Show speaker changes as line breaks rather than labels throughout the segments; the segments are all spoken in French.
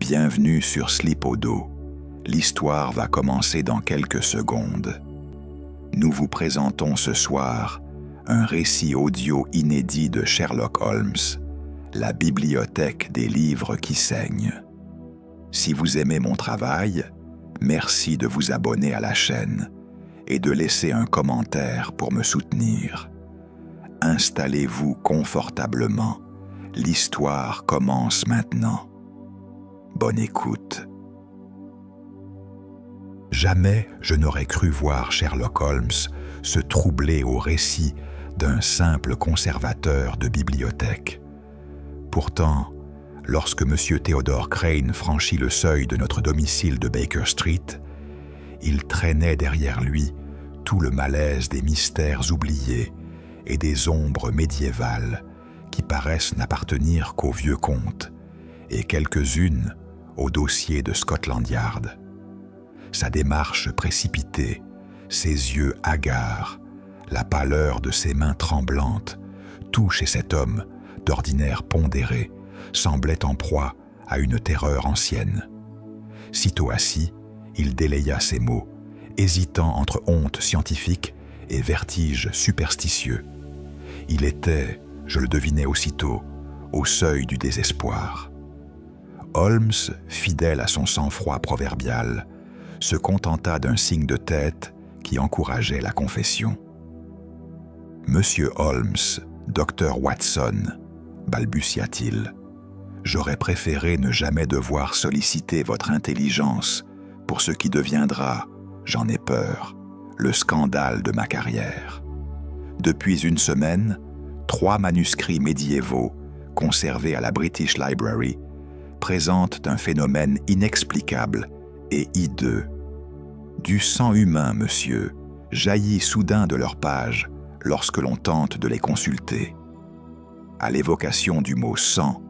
Bienvenue sur Slipodo. L'histoire va commencer dans quelques secondes. Nous vous présentons ce soir un récit audio inédit de Sherlock Holmes, la bibliothèque des livres qui saignent. Si vous aimez mon travail, merci de vous abonner à la chaîne et de laisser un commentaire pour me soutenir. Installez-vous confortablement. L'histoire commence maintenant. Bonne écoute. Jamais je n'aurais cru voir Sherlock Holmes se troubler au récit d'un simple conservateur de bibliothèque. Pourtant, lorsque M. Theodore Crane franchit le seuil de notre domicile de Baker Street, il traînait derrière lui tout le malaise des mystères oubliés et des ombres médiévales qui paraissent n'appartenir qu'aux vieux contes et quelques-unes au dossier de Scotland Yard. Sa démarche précipitée, ses yeux hagards, la pâleur de ses mains tremblantes, tout chez cet homme, d'ordinaire pondéré, semblait en proie à une terreur ancienne. Sitôt assis, il délaya ses mots, hésitant entre honte scientifique et vertige superstitieux. Il était, je le devinais aussitôt, au seuil du désespoir. Holmes, fidèle à son sang-froid proverbial, se contenta d'un signe de tête qui encourageait la confession. « Monsieur Holmes, docteur Watson, balbutia-t-il, j'aurais préféré ne jamais devoir solliciter votre intelligence pour ce qui deviendra, j'en ai peur, le scandale de ma carrière. Depuis une semaine, 3 manuscrits médiévaux, conservés à la British Library, présentent un phénomène inexplicable et hideux. Du sang humain, monsieur, jaillit soudain de leurs pages lorsque l'on tente de les consulter. À l'évocation du mot « sang »,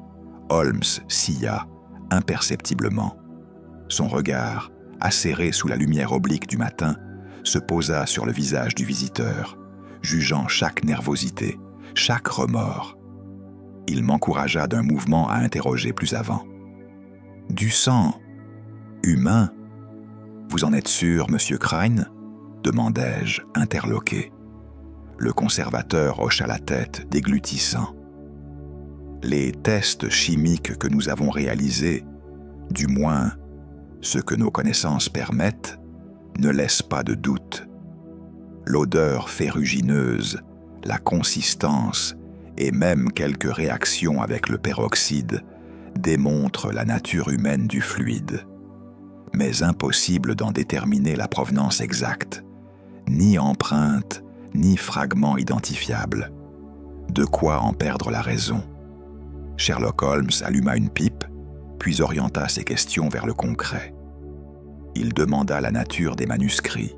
Holmes scia imperceptiblement. Son regard, acéré sous la lumière oblique du matin, se posa sur le visage du visiteur, jugeant chaque nervosité, chaque remords. Il m'encouragea d'un mouvement à interroger plus avant. « Du sang humain ? Vous en êtes sûr, monsieur Crane ?» demandai-je, interloqué. Le conservateur hocha la tête, déglutissant. « Les tests chimiques que nous avons réalisés, du moins ce que nos connaissances permettent, ne laissent pas de doute. L'odeur ferrugineuse, la consistance et même quelques réactions avec le peroxyde démontrent la nature humaine du fluide. Mais impossible d'en déterminer la provenance exacte, ni empreinte, ni fragment identifiable. De quoi en perdre la raison. Sherlock Holmes alluma une pipe, puis orienta ses questions vers le concret. Il demanda la nature des manuscrits,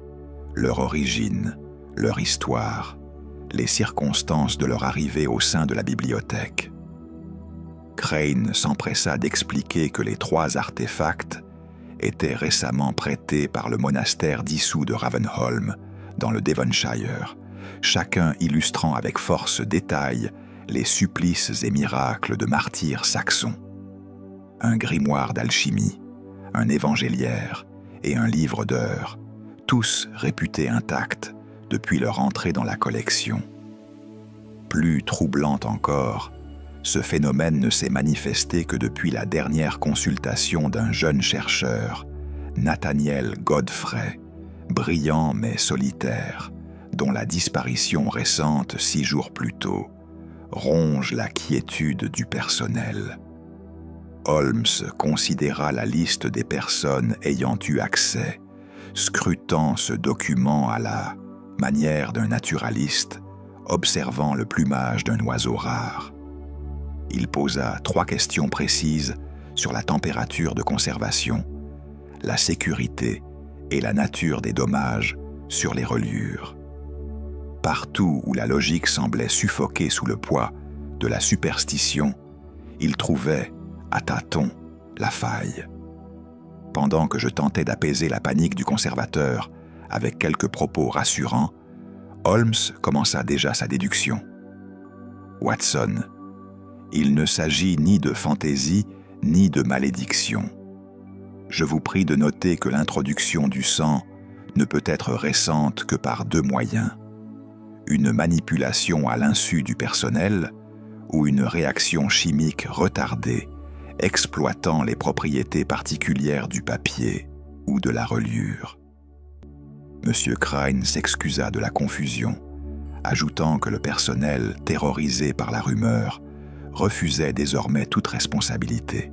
leur origine, leur histoire, les circonstances de leur arrivée au sein de la bibliothèque. Crane s'empressa d'expliquer que les 3 artefacts étaient récemment prêtés par le monastère dissous de Ravenholm, dans le Devonshire, chacun illustrant avec force détail les supplices et miracles de martyrs saxons. Un grimoire d'alchimie, un évangéliaire et un livre d'heures, tous réputés intacts depuis leur entrée dans la collection. Plus troublant encore, ce phénomène ne s'est manifesté que depuis la dernière consultation d'un jeune chercheur, Nathaniel Godfrey, brillant mais solitaire, dont la disparition récente 6 jours plus tôt ronge la quiétude du personnel. Holmes considéra la liste des personnes ayant eu accès, scrutant ce document à la manière d'un naturaliste, observant le plumage d'un oiseau rare. Il posa 3 questions précises sur la température de conservation, la sécurité et la nature des dommages sur les reliures. Partout où la logique semblait suffoquer sous le poids de la superstition, il trouvait, à tâtons, la faille. Pendant que je tentais d'apaiser la panique du conservateur avec quelques propos rassurants, Holmes commença déjà sa déduction. « Watson, il ne s'agit ni de fantaisie ni de malédiction. Je vous prie de noter que l'introduction du sang ne peut être récente que par 2 moyens: une manipulation à l'insu du personnel ou une réaction chimique retardée exploitant les propriétés particulières du papier ou de la reliure. M. Crane s'excusa de la confusion, ajoutant que le personnel, terrorisé par la rumeur, refusait désormais toute responsabilité.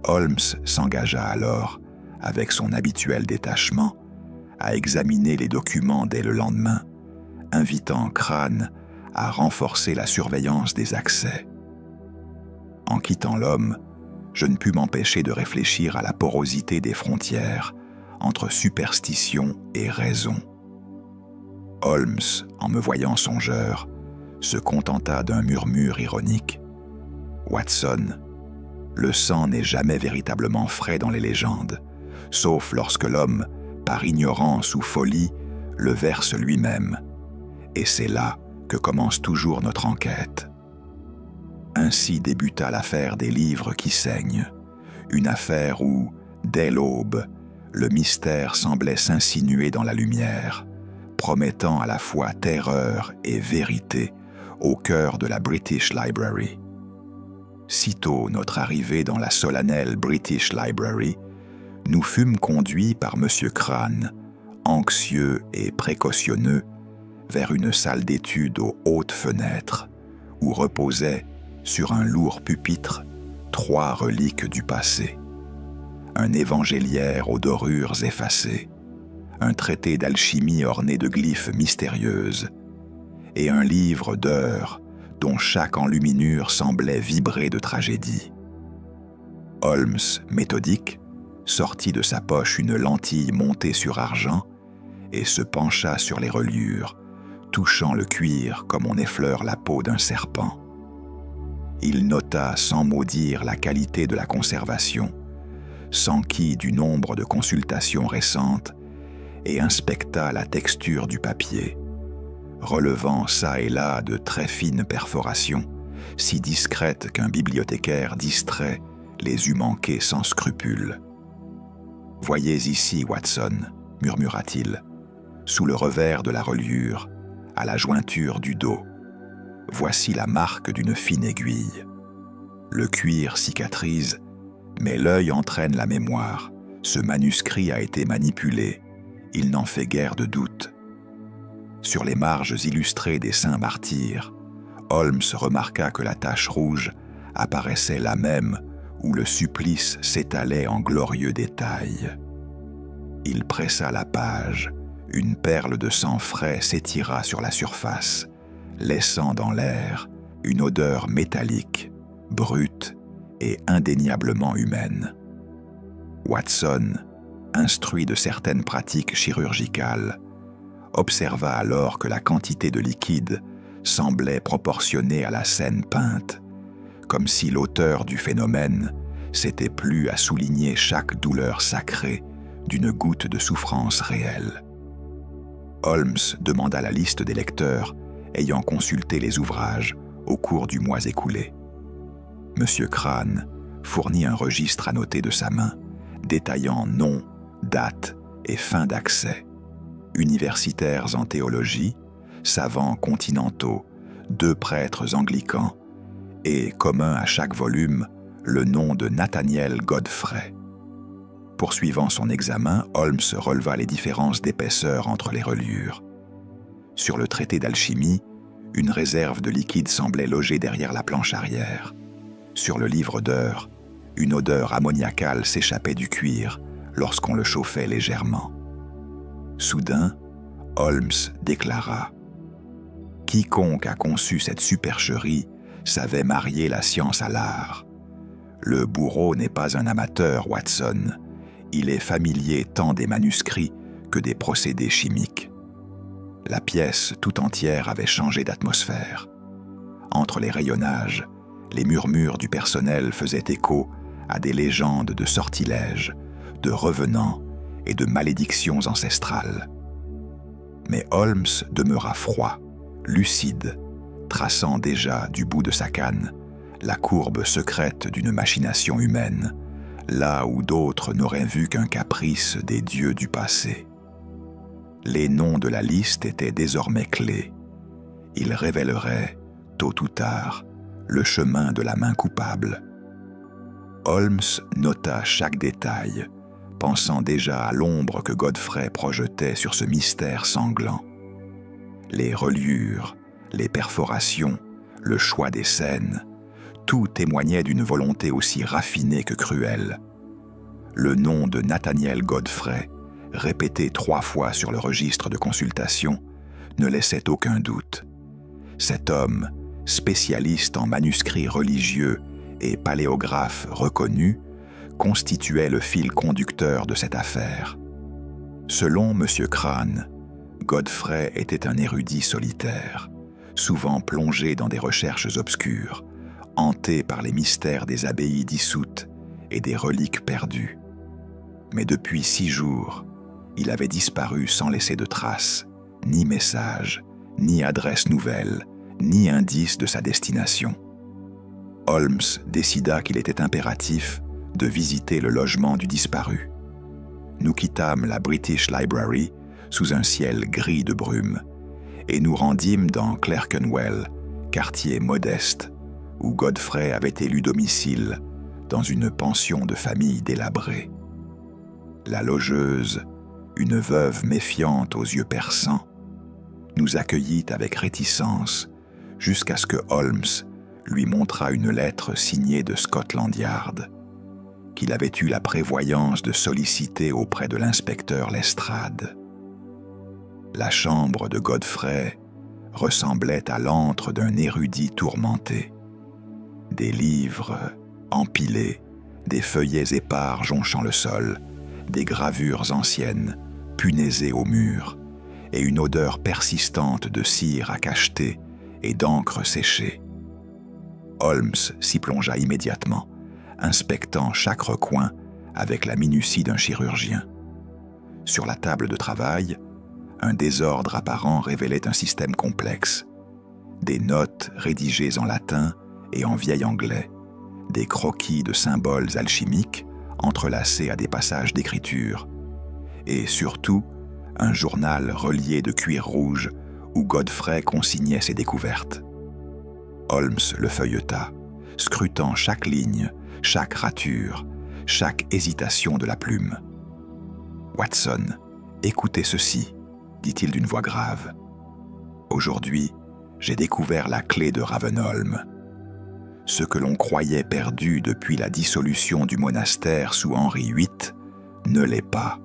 Holmes s'engagea alors, avec son habituel détachement, à examiner les documents dès le lendemain, invitant Crane à renforcer la surveillance des accès. En quittant l'homme, je ne pus m'empêcher de réfléchir à la porosité des frontières entre superstition et raison. Holmes, en me voyant songeur, se contenta d'un murmure ironique. « Watson, le sang n'est jamais véritablement frais dans les légendes, sauf lorsque l'homme, par ignorance ou folie, le verse lui-même. Et c'est là que commence toujours notre enquête. » Ainsi débuta l'affaire des livres qui saignent, une affaire où, dès l'aube, le mystère semblait s'insinuer dans la lumière, promettant à la fois terreur et vérité au cœur de la British Library. Sitôt notre arrivée dans la solennelle British Library, nous fûmes conduits par M. Crane, anxieux et précautionneux, vers une salle d'études aux hautes fenêtres, où reposaient, sur un lourd pupitre, 3 reliques du passé: un évangéliaire aux dorures effacées, un traité d'alchimie orné de glyphes mystérieuses, et un livre d'heures dont chaque enluminure semblait vibrer de tragédie. Holmes, méthodique, sortit de sa poche une lentille montée sur argent et se pencha sur les reliures, touchant le cuir comme on effleure la peau d'un serpent. Il nota sans mot dire la qualité de la conservation, s'enquit du nombre de consultations récentes et inspecta la texture du papier, relevant çà et là de très fines perforations, si discrètes qu'un bibliothécaire distrait les eût manquées sans scrupule. « Voyez ici, Watson, » murmura-t-il, sous le revers de la reliure, à la jointure du dos. Voici la marque d'une fine aiguille. Le cuir cicatrise, mais l'œil entraîne la mémoire. Ce manuscrit a été manipulé, il n'en fait guère de doute. Sur les marges illustrées des saints martyrs, Holmes remarqua que la tache rouge apparaissait là même où le supplice s'étalait en glorieux détails. Il pressa la page, une perle de sang frais s'étira sur la surface, laissant dans l'air une odeur métallique, brute et indéniablement humaine. Watson, instruit de certaines pratiques chirurgicales, observa alors que la quantité de liquide semblait proportionnée à la scène peinte, comme si l'auteur du phénomène s'était plu à souligner chaque douleur sacrée d'une goutte de souffrance réelle. Holmes demanda la liste des lecteurs ayant consulté les ouvrages au cours du mois écoulé. M. Crane fournit un registre annoté de sa main, détaillant nom, date et fin d'accès. Universitaires en théologie, savants continentaux, 2 prêtres anglicans, et, commun à chaque volume, le nom de Nathaniel Godfrey. Poursuivant son examen, Holmes releva les différences d'épaisseur entre les reliures. Sur le traité d'alchimie, une réserve de liquide semblait logée derrière la planche arrière. Sur le livre d'heures, une odeur ammoniacale s'échappait du cuir lorsqu'on le chauffait légèrement. Soudain, Holmes déclara « Quiconque a conçu cette supercherie savait marier la science à l'art. Le bourreau n'est pas un amateur, Watson. Il est familier tant des manuscrits que des procédés chimiques. » La pièce tout entière avait changé d'atmosphère. Entre les rayonnages, les murmures du personnel faisaient écho à des légendes de sortilèges, de revenants et de malédictions ancestrales. Mais Holmes demeura froid, lucide, traçant déjà du bout de sa canne la courbe secrète d'une machination humaine, là où d'autres n'auraient vu qu'un caprice des dieux du passé. Les noms de la liste étaient désormais clés. Ils révéleraient, tôt ou tard, le chemin de la main coupable. Holmes nota chaque détail, pensant déjà à l'ombre que Godfrey projetait sur ce mystère sanglant. Les reliures, les perforations, le choix des scènes, tout témoignait d'une volonté aussi raffinée que cruelle. Le nom de Nathaniel Godfrey, répété 3 fois sur le registre de consultation, ne laissait aucun doute. Cet homme, spécialiste en manuscrits religieux et paléographe reconnu, constituait le fil conducteur de cette affaire. Selon M. Crane, Godfrey était un érudit solitaire, souvent plongé dans des recherches obscures, hanté par les mystères des abbayes dissoutes et des reliques perdues. Mais depuis 6 jours, il avait disparu sans laisser de traces, ni message, ni adresse nouvelle, ni indice de sa destination. Holmes décida qu'il était impératif de visiter le logement du disparu. Nous quittâmes la British Library sous un ciel gris de brume et nous rendîmes dans Clerkenwell, quartier modeste, où Godfrey avait élu domicile dans une pension de famille délabrée. La logeuse, une veuve méfiante aux yeux perçants, nous accueillit avec réticence jusqu'à ce que Holmes lui montra une lettre signée de Scotland Yard, qu'il avait eu la prévoyance de solliciter auprès de l'inspecteur Lestrade. La chambre de Godfrey ressemblait à l'antre d'un érudit tourmenté. Des livres empilés, des feuillets épars jonchant le sol, des gravures anciennes, punaisées au mur, et une odeur persistante de cire à cacheter et d'encre séchée. Holmes s'y plongea immédiatement, inspectant chaque recoin avec la minutie d'un chirurgien. Sur la table de travail, un désordre apparent révélait un système complexe. Des notes rédigées en latin et en vieil anglais, des croquis de symboles alchimiques entrelacés à des passages d'écriture, et surtout un journal relié de cuir rouge où Godfrey consignait ses découvertes. Holmes le feuilleta, scrutant chaque ligne, chaque rature, chaque hésitation de la plume. « Watson, écoutez ceci, » dit-il d'une voix grave. « Aujourd'hui, j'ai découvert la clé de Ravenholm. Ce que l'on croyait perdu depuis la dissolution du monastère sous Henri VIII ne l'est pas.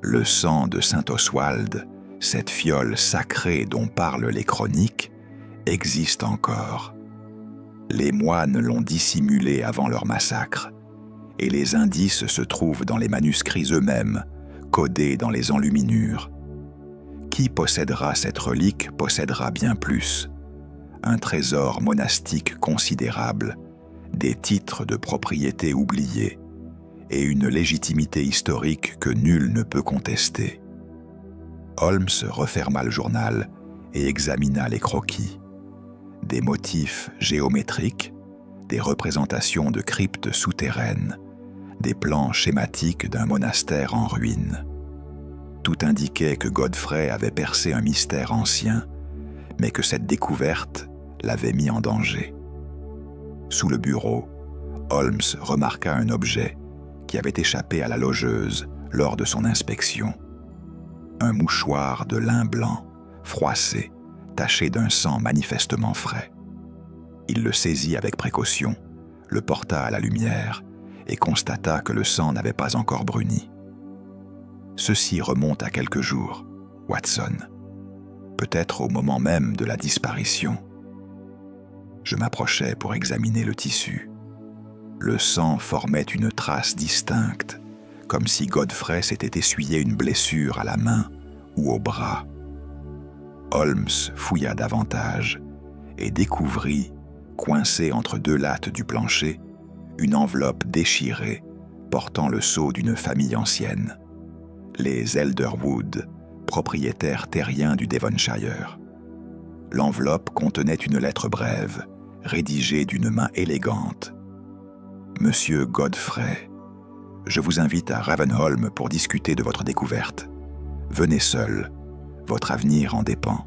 Le sang de saint Oswald, cette fiole sacrée dont parlent les chroniques, existe encore. Les moines l'ont dissimulé avant leur massacre, et les indices se trouvent dans les manuscrits eux-mêmes, codés dans les enluminures. Qui possédera cette relique possédera bien plus. Un trésor monastique considérable, des titres de propriété oubliés, et une légitimité historique que nul ne peut contester. Holmes referma le journal et examina les croquis. Des motifs géométriques, des représentations de cryptes souterraines, des plans schématiques d'un monastère en ruine. Tout indiquait que Godfrey avait percé un mystère ancien, mais que cette découverte l'avait mis en danger. Sous le bureau, Holmes remarqua un objet qui avait échappé à la logeuse lors de son inspection. Un mouchoir de lin blanc, froissé, taché d'un sang manifestement frais. Il le saisit avec précaution, le porta à la lumière et constata que le sang n'avait pas encore bruni. Ceci remonte à quelques jours, Watson, peut-être au moment même de la disparition. Je m'approchai pour examiner le tissu. Le sang formait une trace distincte, comme si Godfrey s'était essuyé une blessure à la main ou au bras. Holmes fouilla davantage et découvrit, coincée entre 2 lattes du plancher, une enveloppe déchirée portant le sceau d'une famille ancienne, les Elderwood, propriétaires terriens du Devonshire. L'enveloppe contenait une lettre brève, rédigée d'une main élégante. « Monsieur Godfrey, je vous invite à Ravenholm pour discuter de votre découverte. Venez seul, votre avenir en dépend.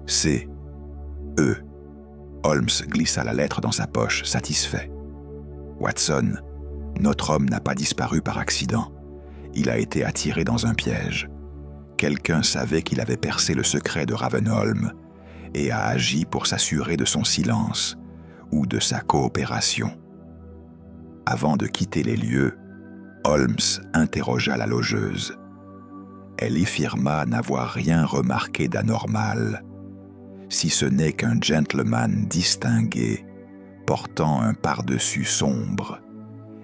C. E. Holmes glissa la lettre dans sa poche, satisfait. Watson, notre homme n'a pas disparu par accident. Il a été attiré dans un piège. Quelqu'un savait qu'il avait percé le secret de Ravenholm et a agi pour s'assurer de son silence ou de sa coopération. Avant de quitter les lieux, Holmes interrogea la logeuse. Elle affirma n'avoir rien remarqué d'anormal, si ce n'est qu'un gentleman distingué, portant un pardessus sombre,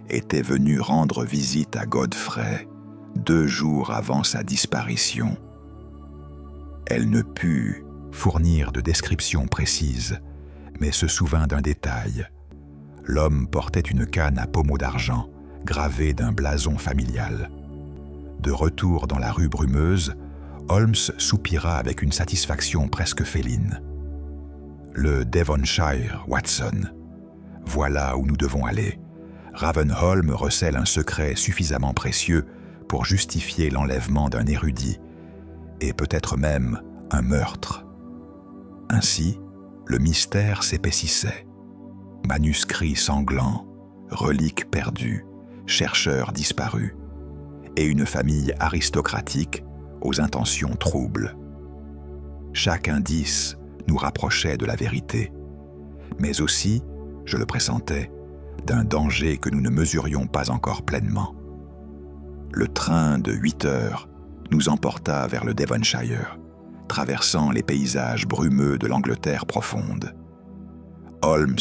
était venu rendre visite à Godfrey 2 jours avant sa disparition. Elle ne put fournir de description précise, mais se souvint d'un détail. L'homme portait une canne à pommeau d'argent, gravée d'un blason familial. De retour dans la rue brumeuse, Holmes soupira avec une satisfaction presque féline. Le Devonshire, Watson. Voilà où nous devons aller. Ravenholm recèle un secret suffisamment précieux pour justifier l'enlèvement d'un érudit, et peut-être même un meurtre. Ainsi, le mystère s'épaississait. Manuscrits sanglants, reliques perdues, chercheurs disparus, et une famille aristocratique aux intentions troubles. Chaque indice nous rapprochait de la vérité, mais aussi, je le pressentais, d'un danger que nous ne mesurions pas encore pleinement. Le train de 8 heures nous emporta vers le Devonshire, traversant les paysages brumeux de l'Angleterre profonde. Holmes,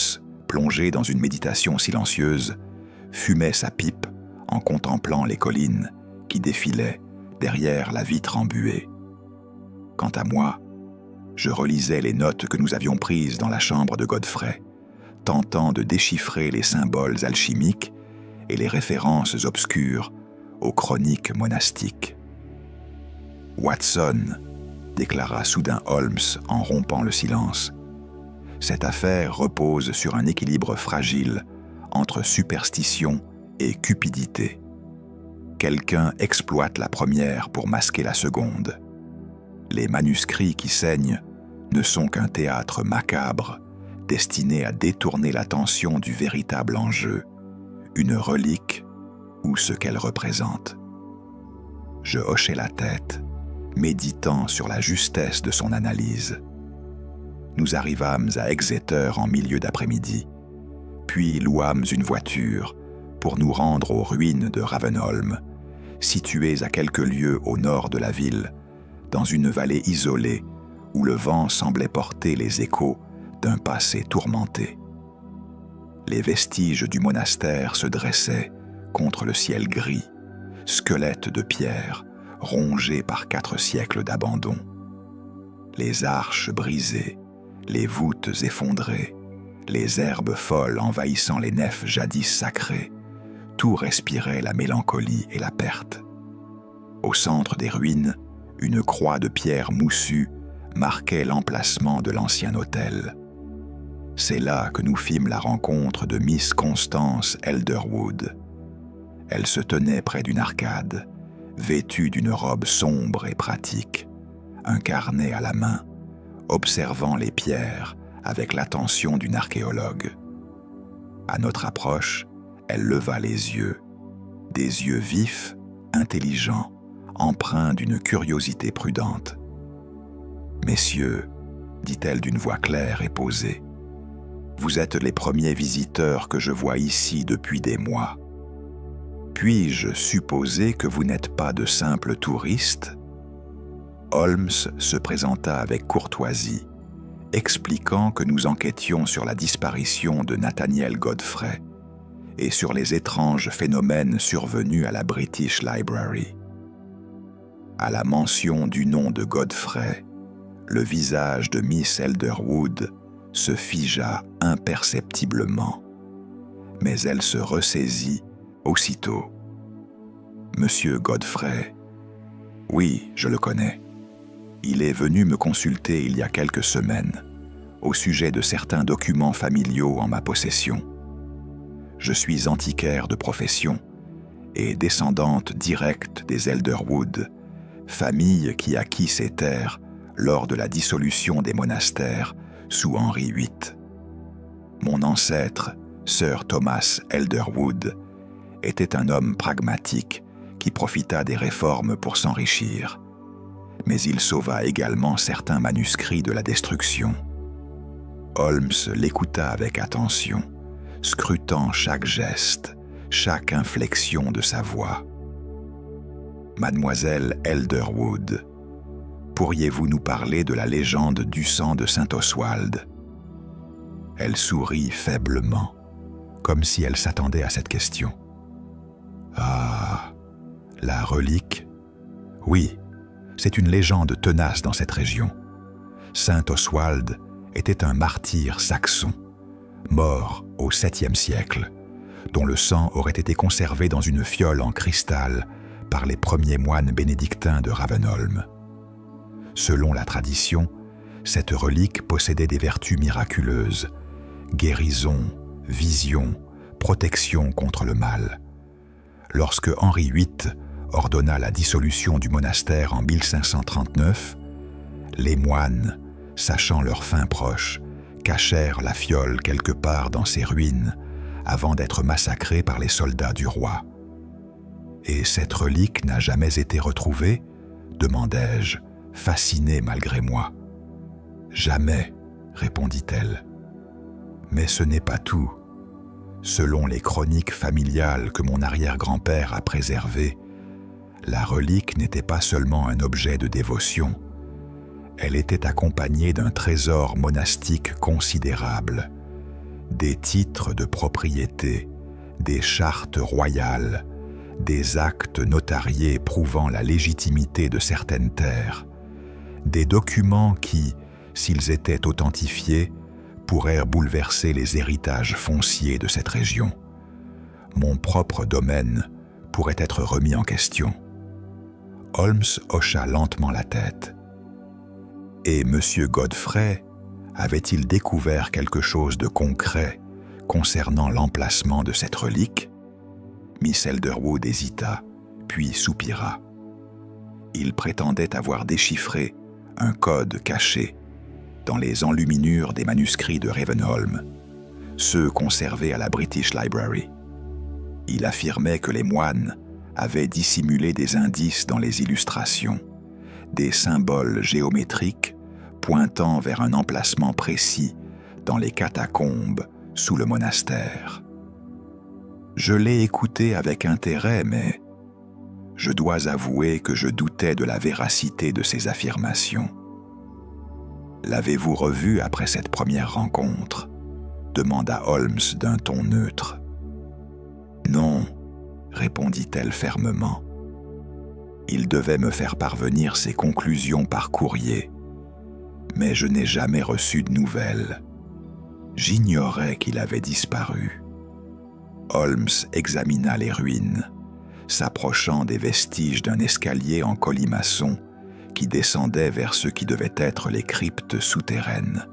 plongé dans une méditation silencieuse, fumait sa pipe en contemplant les collines qui défilaient derrière la vitre embuée. Quant à moi, je relisais les notes que nous avions prises dans la chambre de Godfrey, tentant de déchiffrer les symboles alchimiques et les références obscures aux chroniques monastiques. « Watson », déclara soudain Holmes en rompant le silence, « cette affaire repose sur un équilibre fragile entre superstition et cupidité. Quelqu'un exploite la première pour masquer la seconde. Les manuscrits qui saignent ne sont qu'un théâtre macabre destiné à détourner l'attention du véritable enjeu, une relique ou ce qu'elle représente. » Je hochai la tête, méditant sur la justesse de son analyse. Nous arrivâmes à Exeter en milieu d'après-midi, puis louâmes une voiture pour nous rendre aux ruines de Ravenholm, situées à quelques lieues au nord de la ville, dans une vallée isolée où le vent semblait porter les échos d'un passé tourmenté. Les vestiges du monastère se dressaient contre le ciel gris, squelettes de pierre rongés par 4 siècles d'abandon. Les arches brisées, les voûtes effondrées, les herbes folles envahissant les nefs jadis sacrées, tout respirait la mélancolie et la perte. Au centre des ruines, une croix de pierre moussue marquait l'emplacement de l'ancien hôtel. C'est là que nous fîmes la rencontre de Miss Constance Elderwood. Elle se tenait près d'une arcade, vêtue d'une robe sombre et pratique, un carnet à la main, observant les pierres avec l'attention d'une archéologue. À notre approche, elle leva les yeux, des yeux vifs, intelligents, empreints d'une curiosité prudente. « Messieurs, dit-elle d'une voix claire et posée, vous êtes les premiers visiteurs que je vois ici depuis des mois. Puis-je supposer que vous n'êtes pas de simples touristes ?» Holmes se présenta avec courtoisie, expliquant que nous enquêtions sur la disparition de Nathaniel Godfrey et sur les étranges phénomènes survenus à la British Library. À la mention du nom de Godfrey, le visage de Miss Elderwood se figea imperceptiblement, mais elle se ressaisit aussitôt. « Monsieur Godfrey, oui, je le connais. Il est venu me consulter il y a quelques semaines au sujet de certains documents familiaux en ma possession. Je suis antiquaire de profession et descendante directe des Elderwood, famille qui acquit ces terres lors de la dissolution des monastères sous Henri VIII. Mon ancêtre, Sir Thomas Elderwood, était un homme pragmatique qui profita des réformes pour s'enrichir, mais il sauva également certains manuscrits de la destruction. Holmes l'écouta avec attention, scrutant chaque geste, chaque inflexion de sa voix. « Mademoiselle Elderwood, pourriez-vous nous parler de la légende du sang de saint Oswald ?» Elle sourit faiblement, comme si elle s'attendait à cette question. « Ah, la relique ? Oui, c'est une légende tenace dans cette région. Saint Oswald était un martyr saxon, mort au 7e siècle, dont le sang aurait été conservé dans une fiole en cristal par les premiers moines bénédictins de Ravenholm. Selon la tradition, cette relique possédait des vertus miraculeuses, guérison, vision, protection contre le mal. Lorsque Henri VIII ordonna la dissolution du monastère en 1539, les moines, sachant leur fin proche, cachèrent la fiole quelque part dans ses ruines avant d'être massacrés par les soldats du roi. « Et cette relique n'a jamais été retrouvée ?» demandai-je, fasciné malgré moi. « Jamais, » répondit-elle. « Mais ce n'est pas tout. Selon les chroniques familiales que mon arrière-grand-père a préservées, la relique n'était pas seulement un objet de dévotion, elle était accompagnée d'un trésor monastique considérable, des titres de propriété, des chartes royales, des actes notariés prouvant la légitimité de certaines terres, des documents qui, s'ils étaient authentifiés, pourraient bouleverser les héritages fonciers de cette région. Mon propre domaine pourrait être remis en question. Holmes hocha lentement la tête. Et M. Godfrey avait-il découvert quelque chose de concret concernant l'emplacement de cette relique? Miss Elderwood hésita, puis soupira. Il prétendait avoir déchiffré un code caché dans les enluminures des manuscrits de Ravenholm, ceux conservés à la British Library. Il affirmait que les moines avaient dissimulé des indices dans les illustrations, des symboles géométriques pointant vers un emplacement précis dans les catacombes sous le monastère. Je l'ai écouté avec intérêt, mais je dois avouer que je doutais de la véracité de ces affirmations. « L'avez-vous revu après cette première rencontre ?» demanda Holmes d'un ton neutre. « Non, » répondit-elle fermement. « Il devait me faire parvenir ses conclusions par courrier, mais je n'ai jamais reçu de nouvelles. J'ignorais qu'il avait disparu. » Holmes examina les ruines, s'approchant des vestiges d'un escalier en colimaçon qui descendait vers ce qui devaient être les cryptes souterraines.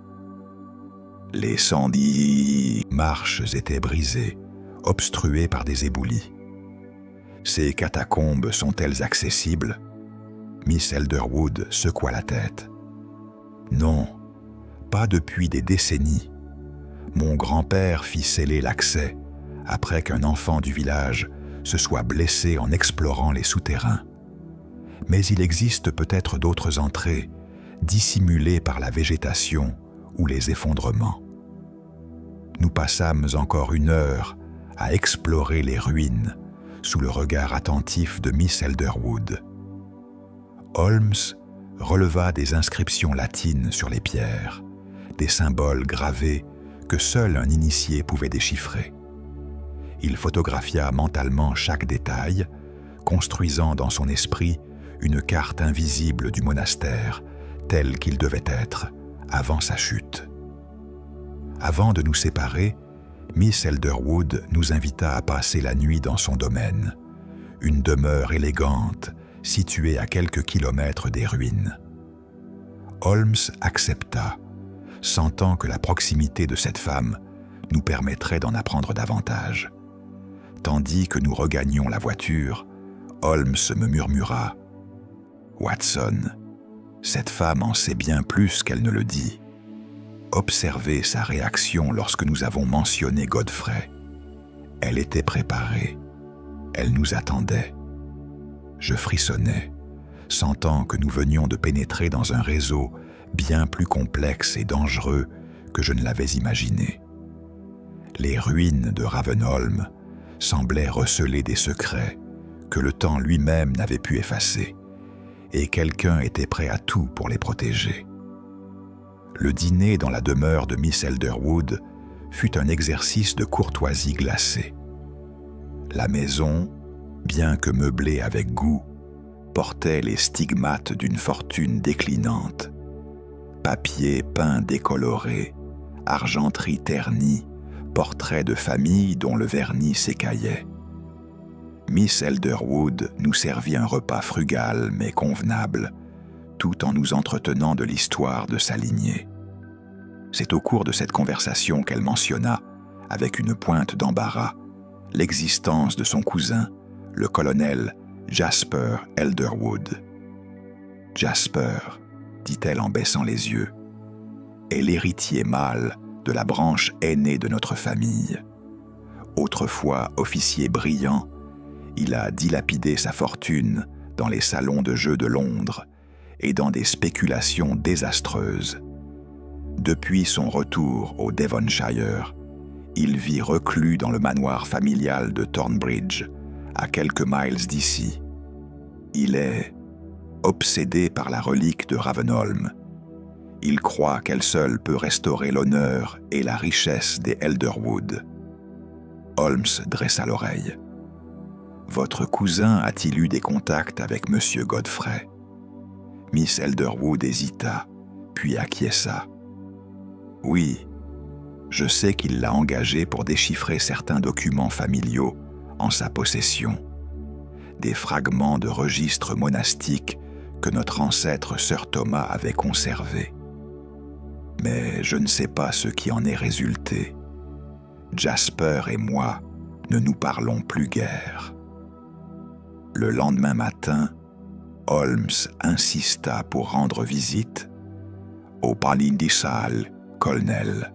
Les 110 marches étaient brisées, obstruées par des éboulis. Ces catacombes sont-elles accessibles? Miss Elderwood secoua la tête. Non, pas depuis des décennies. Mon grand-père fit sceller l'accès après qu'un enfant du village se soit blessé en explorant les souterrains. Mais il existe peut-être d'autres entrées, dissimulées par la végétation ou les effondrements. Nous passâmes encore 1 heure à explorer les ruines sous le regard attentif de Miss Elderwood. Holmes releva des inscriptions latines sur les pierres, des symboles gravés que seul un initié pouvait déchiffrer. Il photographia mentalement chaque détail, construisant dans son esprit une carte invisible du monastère, tel qu'il devait être avant sa chute. Avant de nous séparer, Miss Elderwood nous invita à passer la nuit dans son domaine, une demeure élégante située à quelques kilomètres des ruines. Holmes accepta, sentant que la proximité de cette femme nous permettrait d'en apprendre davantage. tandis que nous regagnions la voiture, Holmes me murmura « Watson, cette femme en sait bien plus qu'elle ne le dit. Observez sa réaction lorsque nous avons mentionné Godfrey. Elle était préparée. Elle nous attendait. » Je frissonnais, sentant que nous venions de pénétrer dans un réseau bien plus complexe et dangereux que je ne l'avais imaginé. Les ruines de Ravenholm semblaient receler des secrets que le temps lui-même n'avait pu effacer, et quelqu'un était prêt à tout pour les protéger. Le dîner dans la demeure de Miss Elderwood fut un exercice de courtoisie glacée. La maison, bien que meublée avec goût, portait les stigmates d'une fortune déclinante. Papier peint décoloré, argenterie ternie, portraits de famille dont le vernis s'écaillait. Miss Elderwood nous servit un repas frugal mais convenable, tout en nous entretenant de l'histoire de sa lignée. C'est au cours de cette conversation qu'elle mentionna, avec une pointe d'embarras, l'existence de son cousin, le colonel Jasper Elderwood. « Jasper », dit-elle en baissant les yeux, est l'héritier mâle de la branche aînée de notre famille. Autrefois officier brillant, il a dilapidé sa fortune dans les salons de jeu de Londres et dans des spéculations désastreuses. Depuis son retour au Devonshire, il vit reclus dans le manoir familial de Thornbridge, à quelques miles d'ici. Il est obsédé par la relique de Ravenholm. Il croit qu'elle seule peut restaurer l'honneur et la richesse des Elderwood. Holmes dressa l'oreille. « Votre cousin a-t-il eu des contacts avec M. Godfrey ?» Miss Elderwood hésita, puis acquiesça. « Oui, je sais qu'il l'a engagé pour déchiffrer certains documents familiaux en sa possession, des fragments de registres monastiques que notre ancêtre Sir Thomas avait conservés. Mais je ne sais pas ce qui en est résulté. Jasper et moi ne nous parlons plus guère. » Le lendemain matin, Holmes insista pour rendre visite au Palindisal, colonel.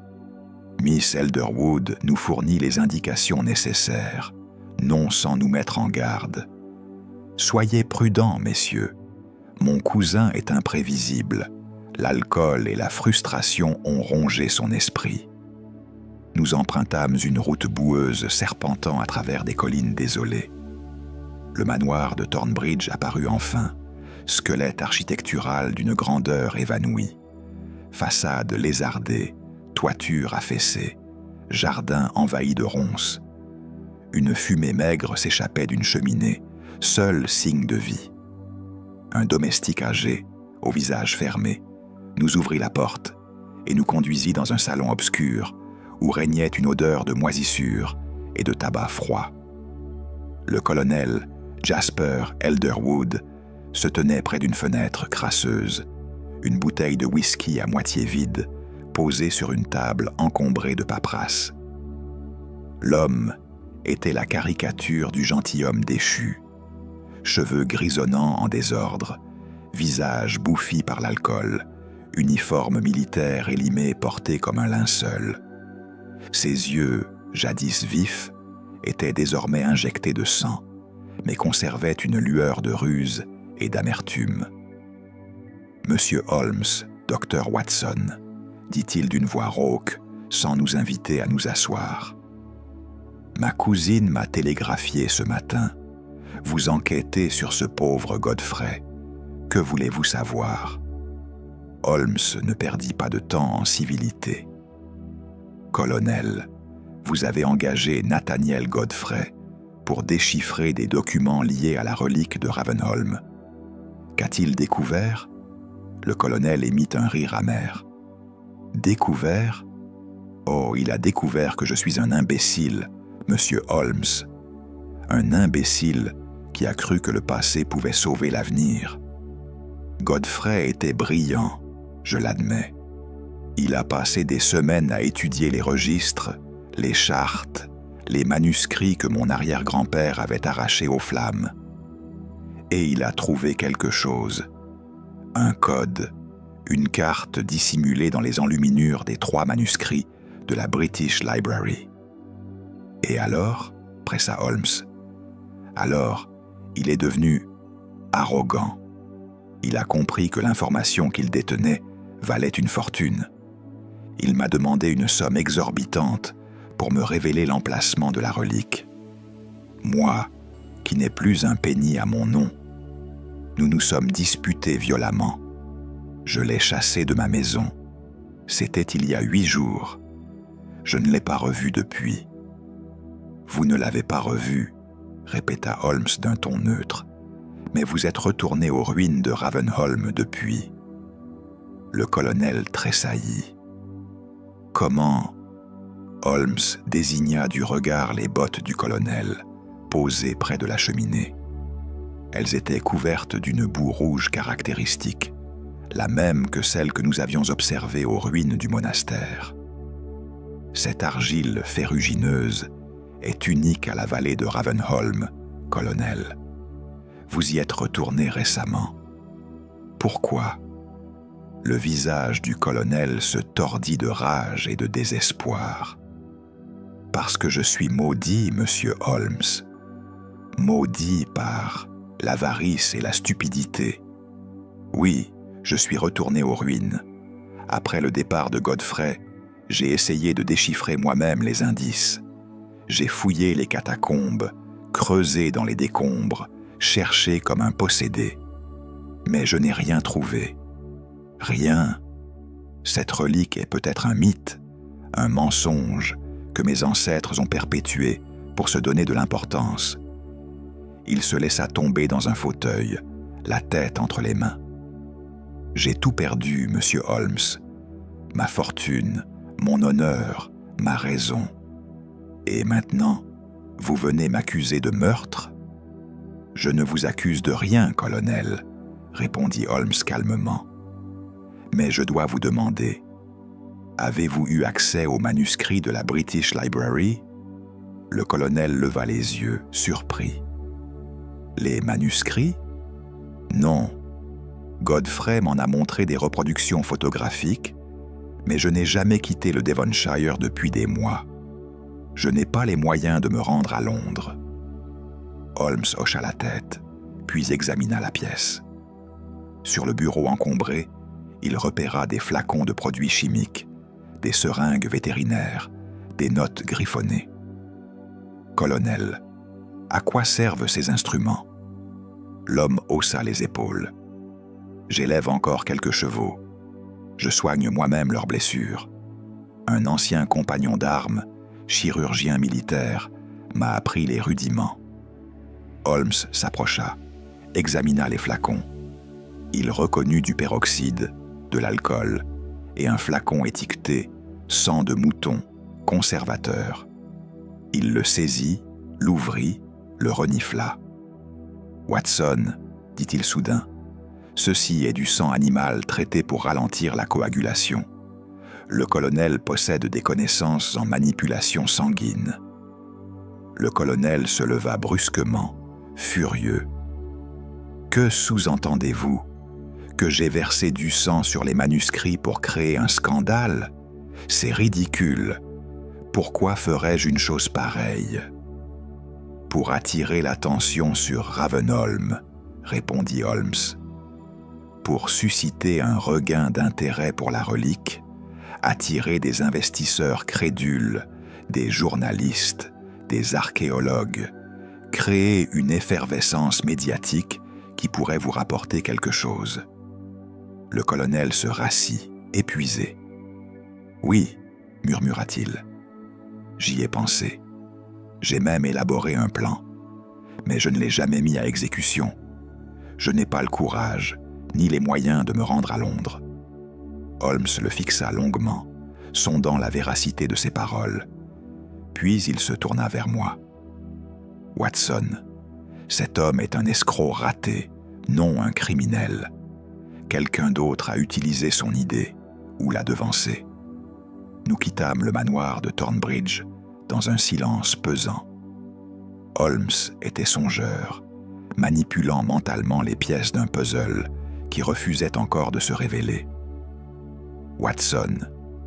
Miss Elderwood nous fournit les indications nécessaires, non sans nous mettre en garde. « Soyez prudents, messieurs. Mon cousin est imprévisible. L'alcool et la frustration ont rongé son esprit. » Nous empruntâmes une route boueuse serpentant à travers des collines désolées. Le manoir de Thornbridge apparut enfin, squelette architectural d'une grandeur évanouie. Façade lézardée, toiture affaissée, jardin envahi de ronces. Une fumée maigre s'échappait d'une cheminée, seul signe de vie. Un domestique âgé, au visage fermé, nous ouvrit la porte et nous conduisit dans un salon obscur où régnait une odeur de moisissure et de tabac froid. Le colonel Jasper Elderwood se tenait près d'une fenêtre crasseuse, une bouteille de whisky à moitié vide, posée sur une table encombrée de paperasse. L'homme était la caricature du gentilhomme déchu. Cheveux grisonnants en désordre, visage bouffi par l'alcool, uniforme militaire élimé porté comme un linceul. Ses yeux, jadis vifs, étaient désormais injectés de sang, mais conservaient une lueur de ruse et d'amertume. « Monsieur Holmes, docteur Watson, » dit-il d'une voix rauque, sans nous inviter à nous asseoir. « Ma cousine m'a télégraphié ce matin. Vous enquêtez sur ce pauvre Godfrey. Que voulez-vous savoir ?» Holmes ne perdit pas de temps en civilité. « Colonel, vous avez engagé Nathaniel Godfrey pour déchiffrer des documents liés à la relique de Ravenholm. Qu'a-t-il découvert ?» Le colonel émit un rire amer. « Découvert ? Oh, il a découvert que je suis un imbécile, monsieur Holmes. Un imbécile qui a cru que le passé pouvait sauver l'avenir. Godfrey était brillant, je l'admets. Il a passé des semaines à étudier les registres, les chartes, les manuscrits que mon arrière-grand-père avait arrachés aux flammes. Et il a trouvé quelque chose, un code, une carte dissimulée dans les enluminures des 3 manuscrits de la British Library. Et alors, pressa Holmes, alors, il est devenu arrogant. Il a compris que l'information qu'il détenait valait une fortune. Il m'a demandé une somme exorbitante pour me révéler l'emplacement de la relique. Moi, qui n'ai plus un penny à mon nom, nous nous sommes disputés violemment. Je l'ai chassé de ma maison. C'était il y a 8 jours. Je ne l'ai pas revu depuis. Vous ne l'avez pas revu, répéta Holmes d'un ton neutre, mais vous êtes retourné aux ruines de Ravenholm depuis. Le colonel tressaillit. Comment? Holmes désigna du regard les bottes du colonel, posées près de la cheminée. Elles étaient couvertes d'une boue rouge caractéristique, la même que celle que nous avions observée aux ruines du monastère. Cette argile ferrugineuse est unique à la vallée de Ravenholm, colonel. Vous y êtes retourné récemment. Pourquoi? Le visage du colonel se tordit de rage et de désespoir. Parce que je suis maudit, monsieur Holmes. Maudit par l'avarice et la stupidité. Oui, je suis retourné aux ruines. Après le départ de Godfrey, j'ai essayé de déchiffrer moi-même les indices. J'ai fouillé les catacombes, creusé dans les décombres, cherché comme un possédé. Mais je n'ai rien trouvé. Rien. Cette relique est peut-être un mythe, un mensonge que mes ancêtres ont perpétué pour se donner de l'importance. Il se laissa tomber dans un fauteuil, la tête entre les mains. J'ai tout perdu, monsieur Holmes. Ma fortune, mon honneur, ma raison. Et maintenant, vous venez m'accuser de meurtre? Je ne vous accuse de rien, colonel, répondit Holmes calmement. Mais je dois vous demander, avez-vous eu accès aux manuscrits de la British Library? Le colonel leva les yeux, surpris. Les manuscrits? Non. Godfrey m'en a montré des reproductions photographiques, mais je n'ai jamais quitté le Devonshire depuis des mois. Je n'ai pas les moyens de me rendre à Londres. Holmes hocha la tête, puis examina la pièce. Sur le bureau encombré, il repéra des flacons de produits chimiques, des seringues vétérinaires, des notes griffonnées. Colonel, à quoi servent ces instruments? L'homme haussa les épaules. J'élève encore quelques chevaux. Je soigne moi-même leurs blessures. Un ancien compagnon d'armes, chirurgien militaire, m'a appris les rudiments. Holmes s'approcha, examina les flacons. Il reconnut du peroxyde, de l'alcool et un flacon étiqueté « sang de mouton, conservateur ». Il le saisit, l'ouvrit, le renifla. « Watson, dit-il soudain, ceci est du sang animal traité pour ralentir la coagulation. Le colonel possède des connaissances en manipulation sanguine. » Le colonel se leva brusquement, furieux. « Que sous-entendez-vous? Que j'ai versé du sang sur les manuscrits pour créer un scandale? C'est ridicule. Pourquoi ferais-je une chose pareille? » « Pour attirer l'attention sur Ravenholm, répondit Holmes. Pour susciter un regain d'intérêt pour la relique, attirer des investisseurs crédules, des journalistes, des archéologues, créer une effervescence médiatique qui pourrait vous rapporter quelque chose. Le colonel se rassit, épuisé. « Oui, murmura-t-il. J'y ai pensé. J'ai même élaboré un plan, mais je ne l'ai jamais mis à exécution. Je n'ai pas le courage, ni les moyens de me rendre à Londres. » Holmes le fixa longuement, sondant la véracité de ses paroles. Puis il se tourna vers moi. « Watson, cet homme est un escroc raté, non un criminel. Quelqu'un d'autre a utilisé son idée, ou l'a devancée. Nous quittâmes le manoir de Thornbridge, dans un silence pesant. Holmes était songeur, manipulant mentalement les pièces d'un puzzle qui refusait encore de se révéler. « Watson,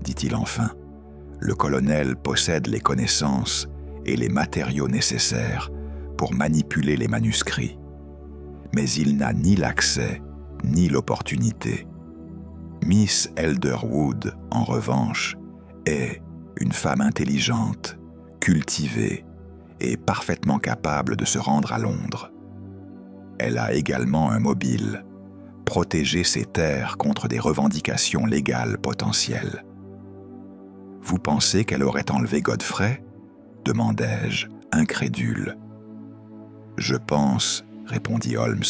dit-il enfin, le colonel possède les connaissances et les matériaux nécessaires pour manipuler les manuscrits, mais il n'a ni l'accès ni l'opportunité. Miss Elderwood, en revanche, est une femme intelligente, cultivée et parfaitement capable de se rendre à Londres. Elle a également un mobile, protéger ses terres contre des revendications légales potentielles. « Vous pensez qu'elle aurait enlevé Godfrey ?» demandai-je, incrédule. « Je pense, répondit Holmes,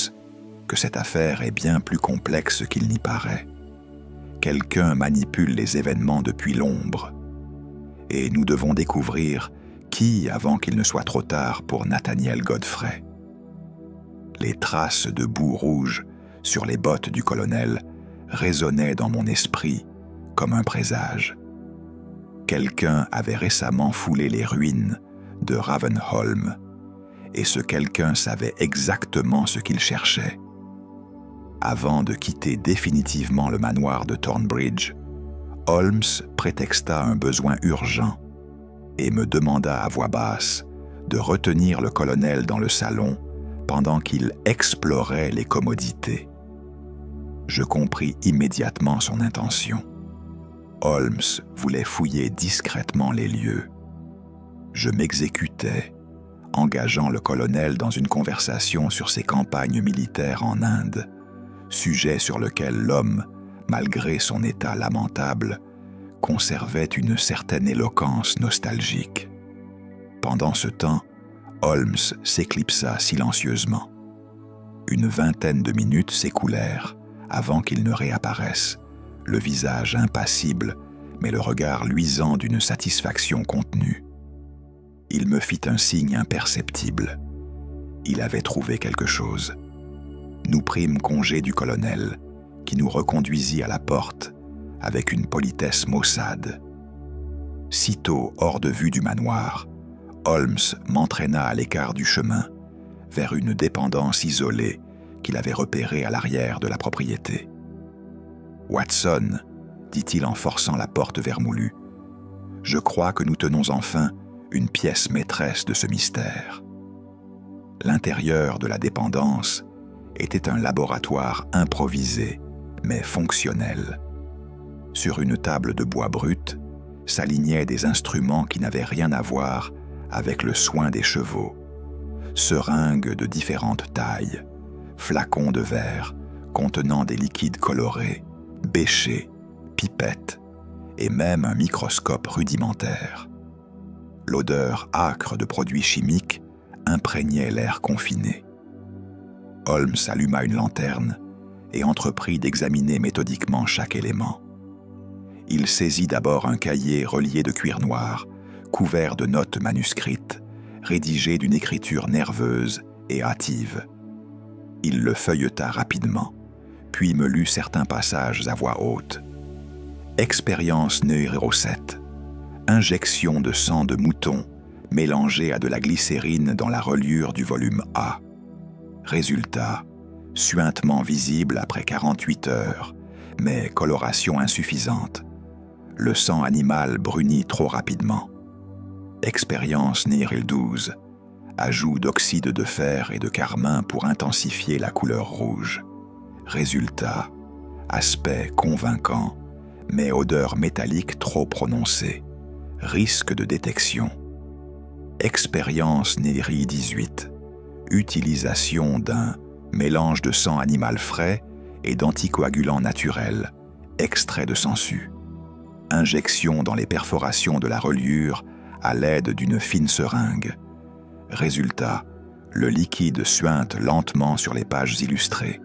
que cette affaire est bien plus complexe qu'il n'y paraît. Quelqu'un manipule les événements depuis l'ombre, et nous devons découvrir qui avant qu'il ne soit trop tard pour Nathaniel Godfrey. » Les traces de boue rouge sur les bottes du colonel résonnaient dans mon esprit comme un présage. Quelqu'un avait récemment foulé les ruines de Ravenholm, et ce quelqu'un savait exactement ce qu'il cherchait. Avant de quitter définitivement le manoir de Thornbridge, Holmes prétexta un besoin urgent et me demanda à voix basse de retenir le colonel dans le salon pendant qu'il explorait les commodités. Je compris immédiatement son intention. Holmes voulait fouiller discrètement les lieux. Je m'exécutais, engageant le colonel dans une conversation sur ses campagnes militaires en Inde, sujet sur lequel l'homme, malgré son état lamentable, conservait une certaine éloquence nostalgique. Pendant ce temps, Holmes s'éclipsa silencieusement. Une vingtaine de minutes s'écoulèrent avant qu'il ne réapparaisse, le visage impassible, mais le regard luisant d'une satisfaction contenue. Il me fit un signe imperceptible. Il avait trouvé quelque chose. Nous prîmes congé du colonel, qui nous reconduisit à la porte avec une politesse maussade. Sitôt hors de vue du manoir, Holmes m'entraîna à l'écart du chemin, vers une dépendance isolée qu'il avait repérée à l'arrière de la propriété. « Watson, dit-il en forçant la porte vermoulue, je crois que nous tenons enfin une pièce maîtresse de ce mystère. » L'intérieur de la dépendance était un laboratoire improvisé, mais fonctionnel. Sur une table de bois brut s'alignaient des instruments qui n'avaient rien à voir avec le soin des chevaux. Seringues de différentes tailles, flacons de verre contenant des liquides colorés, bêchers, pipettes et même un microscope rudimentaire. L'odeur âcre de produits chimiques imprégnait l'air confiné. Holmes alluma une lanterne et entreprit d'examiner méthodiquement chaque élément. Il saisit d'abord un cahier relié de cuir noir, couvert de notes manuscrites, rédigées d'une écriture nerveuse et hâtive. Il le feuilleta rapidement, puis me lut certains passages à voix haute. Expérience numéro 7. Injection de sang de mouton mélangé à de la glycérine dans la reliure du volume A. Résultat, suintement visible après 48 heures, mais coloration insuffisante. Le sang animal brunit trop rapidement. Expérience Niril 12. Ajout d'oxyde de fer et de carmin pour intensifier la couleur rouge. Résultat, aspect convaincant, mais odeur métallique trop prononcée. Risque de détection. Expérience Neri 18. Utilisation d'un mélange de sang animal frais et d'anticoagulants naturels, extrait de sangsue. Injection dans les perforations de la reliure à l'aide d'une fine seringue. Résultat, le liquide suinte lentement sur les pages illustrées.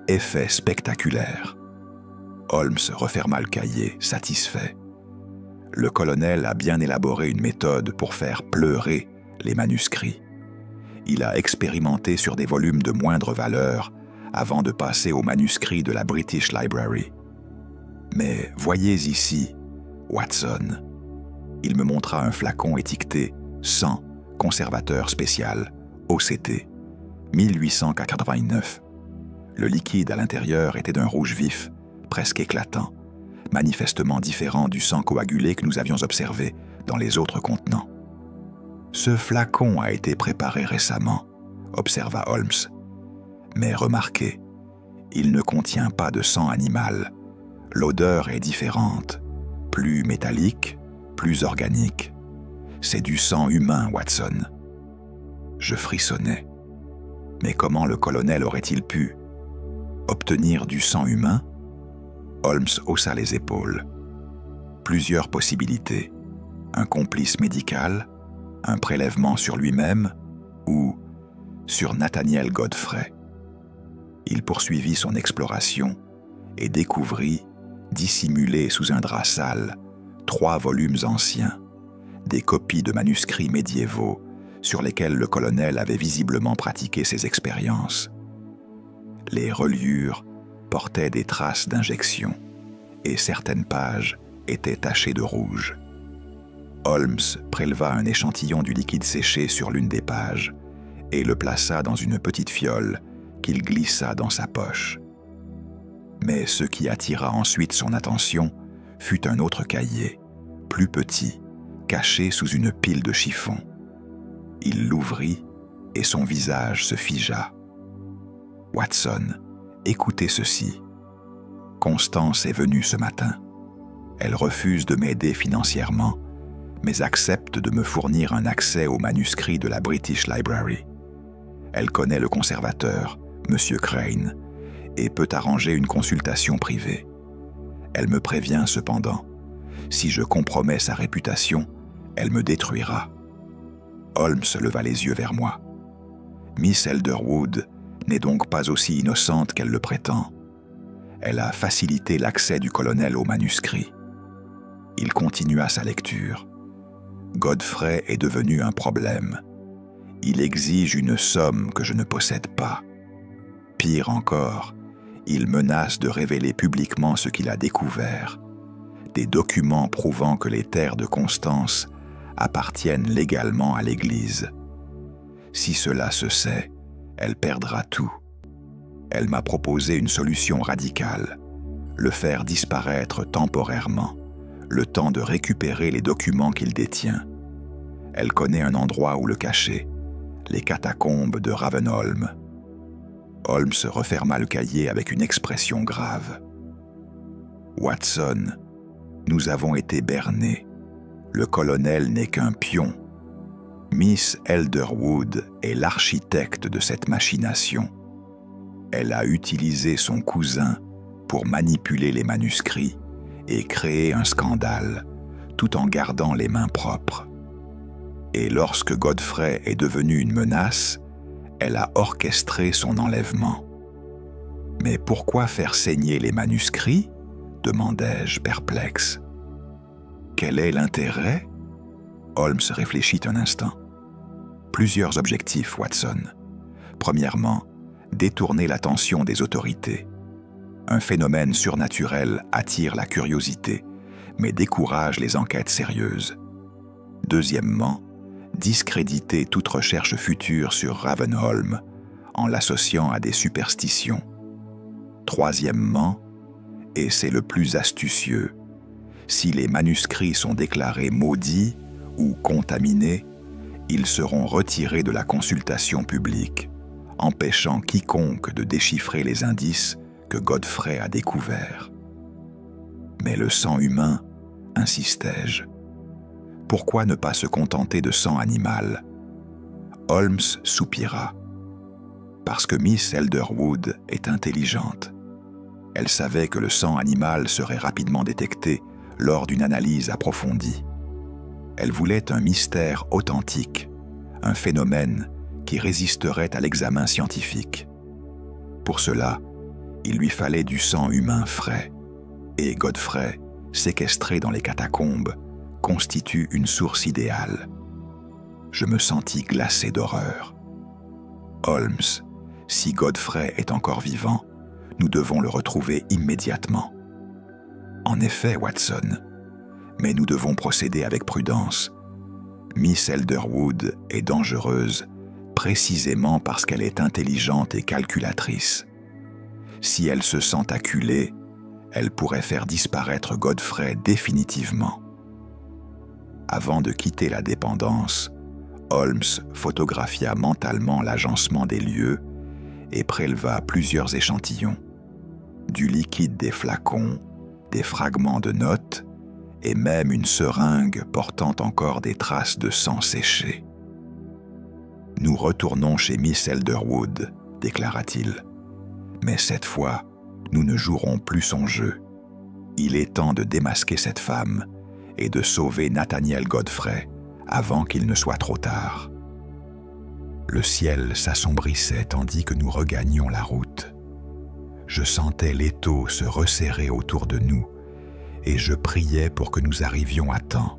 Effet spectaculaire. Holmes referma le cahier, satisfait. Le colonel a bien élaboré une méthode pour faire pleurer les manuscrits. Il a expérimenté sur des volumes de moindre valeur avant de passer aux manuscrits de la British Library. Mais voyez ici, Watson. Il me montra un flacon étiqueté « Sang, conservateur spécial, OCT, 1889 ». Le liquide à l'intérieur était d'un rouge vif, presque éclatant, manifestement différent du sang coagulé que nous avions observé dans les autres contenants. « Ce flacon a été préparé récemment », observa Holmes. « Mais remarquez, il ne contient pas de sang animal. L'odeur est différente, plus métallique, plus organique. C'est du sang humain, Watson. » Je frissonnais. Mais comment le colonel aurait-il pu obtenir du sang humain? Holmes haussa les épaules. Plusieurs possibilités. Un complice médical, un prélèvement sur lui-même ou sur Nathaniel Godfrey. Il poursuivit son exploration et découvrit, dissimulés sous un drap sale, 3 volumes anciens, des copies de manuscrits médiévaux sur lesquels le colonel avait visiblement pratiqué ses expériences. Les reliures portaient des traces d'injection et certaines pages étaient tachées de rouge. Holmes préleva un échantillon du liquide séché sur l'une des pages et le plaça dans une petite fiole qu'il glissa dans sa poche. Mais ce qui attira ensuite son attention fut un autre cahier, plus petit, caché sous une pile de chiffons. Il l'ouvrit et son visage se figea. « Watson, écoutez ceci. Constance est venue ce matin. Elle refuse de m'aider financièrement, mais accepte de me fournir un accès aux manuscrits de la British Library. Elle connaît le conservateur, M. Crane, et peut arranger une consultation privée. Elle me prévient cependant, si je compromets sa réputation, elle me détruira. » Holmes leva les yeux vers moi. « Miss Elderwood n'est donc pas aussi innocente qu'elle le prétend. Elle a facilité l'accès du colonel aux manuscrits. » Il continua sa lecture. « Godfrey est devenu un problème. Il exige une somme que je ne possède pas. Pire encore, il menace de révéler publiquement ce qu'il a découvert, des documents prouvant que les terres de Constance appartiennent légalement à l'Église. Si cela se sait, elle perdra tout. Elle m'a proposé une solution radicale, le faire disparaître temporairement, le temps de récupérer les documents qu'il détient. Elle connaît un endroit où le cacher, les catacombes de Ravenholm. » Holmes referma le cahier avec une expression grave. « Watson, nous avons été bernés. Le colonel n'est qu'un pion. Miss Elderwood est l'architecte de cette machination. Elle a utilisé son cousin pour manipuler les manuscrits et créer un scandale, tout en gardant les mains propres. Et lorsque Godfrey est devenu une menace, elle a orchestré son enlèvement. » « Mais pourquoi faire saigner les manuscrits ?» demandai-je perplexe. « Quel est l'intérêt ?» Holmes réfléchit un instant. « Plusieurs objectifs, Watson. Premièrement, détourner l'attention des autorités. Un phénomène surnaturel attire la curiosité, mais décourage les enquêtes sérieuses. Deuxièmement, discréditer toute recherche future sur Ravenholm en l'associant à des superstitions. Troisièmement, et c'est le plus astucieux, si les manuscrits sont déclarés maudits ou contaminés, ils seront retirés de la consultation publique, empêchant quiconque de déchiffrer les indices que Godfrey a découverts. Mais le sang humain, insistai-je. Pourquoi ne pas se contenter de sang animal? Holmes soupira. Parce que Miss Elderwood est intelligente. Elle savait que le sang animal serait rapidement détecté lors d'une analyse approfondie. Elle voulait un mystère authentique, un phénomène qui résisterait à l'examen scientifique. Pour cela, il lui fallait du sang humain frais, et Godfrey, séquestré dans les catacombes, constitue une source idéale. Je me sentis glacé d'horreur. Holmes, si Godfrey est encore vivant, nous devons le retrouver immédiatement. En effet, Watson, Mais nous devons procéder avec prudence. Miss Elderwood est dangereuse précisément parce qu'elle est intelligente et calculatrice. Si elle se sent acculée, elle pourrait faire disparaître Godfrey définitivement. Avant de quitter la dépendance, Holmes photographia mentalement l'agencement des lieux et préleva plusieurs échantillons. Du liquide des flacons, des fragments de notes et même une seringue portant encore des traces de sang séché. « Nous retournons chez Miss Elderwood », déclara-t-il. « Mais cette fois, nous ne jouerons plus son jeu. Il est temps de démasquer cette femme et de sauver Nathaniel Godfrey avant qu'il ne soit trop tard. » Le ciel s'assombrissait tandis que nous regagnions la route. Je sentais l'étau se resserrer autour de nous et je priais pour que nous arrivions à temps,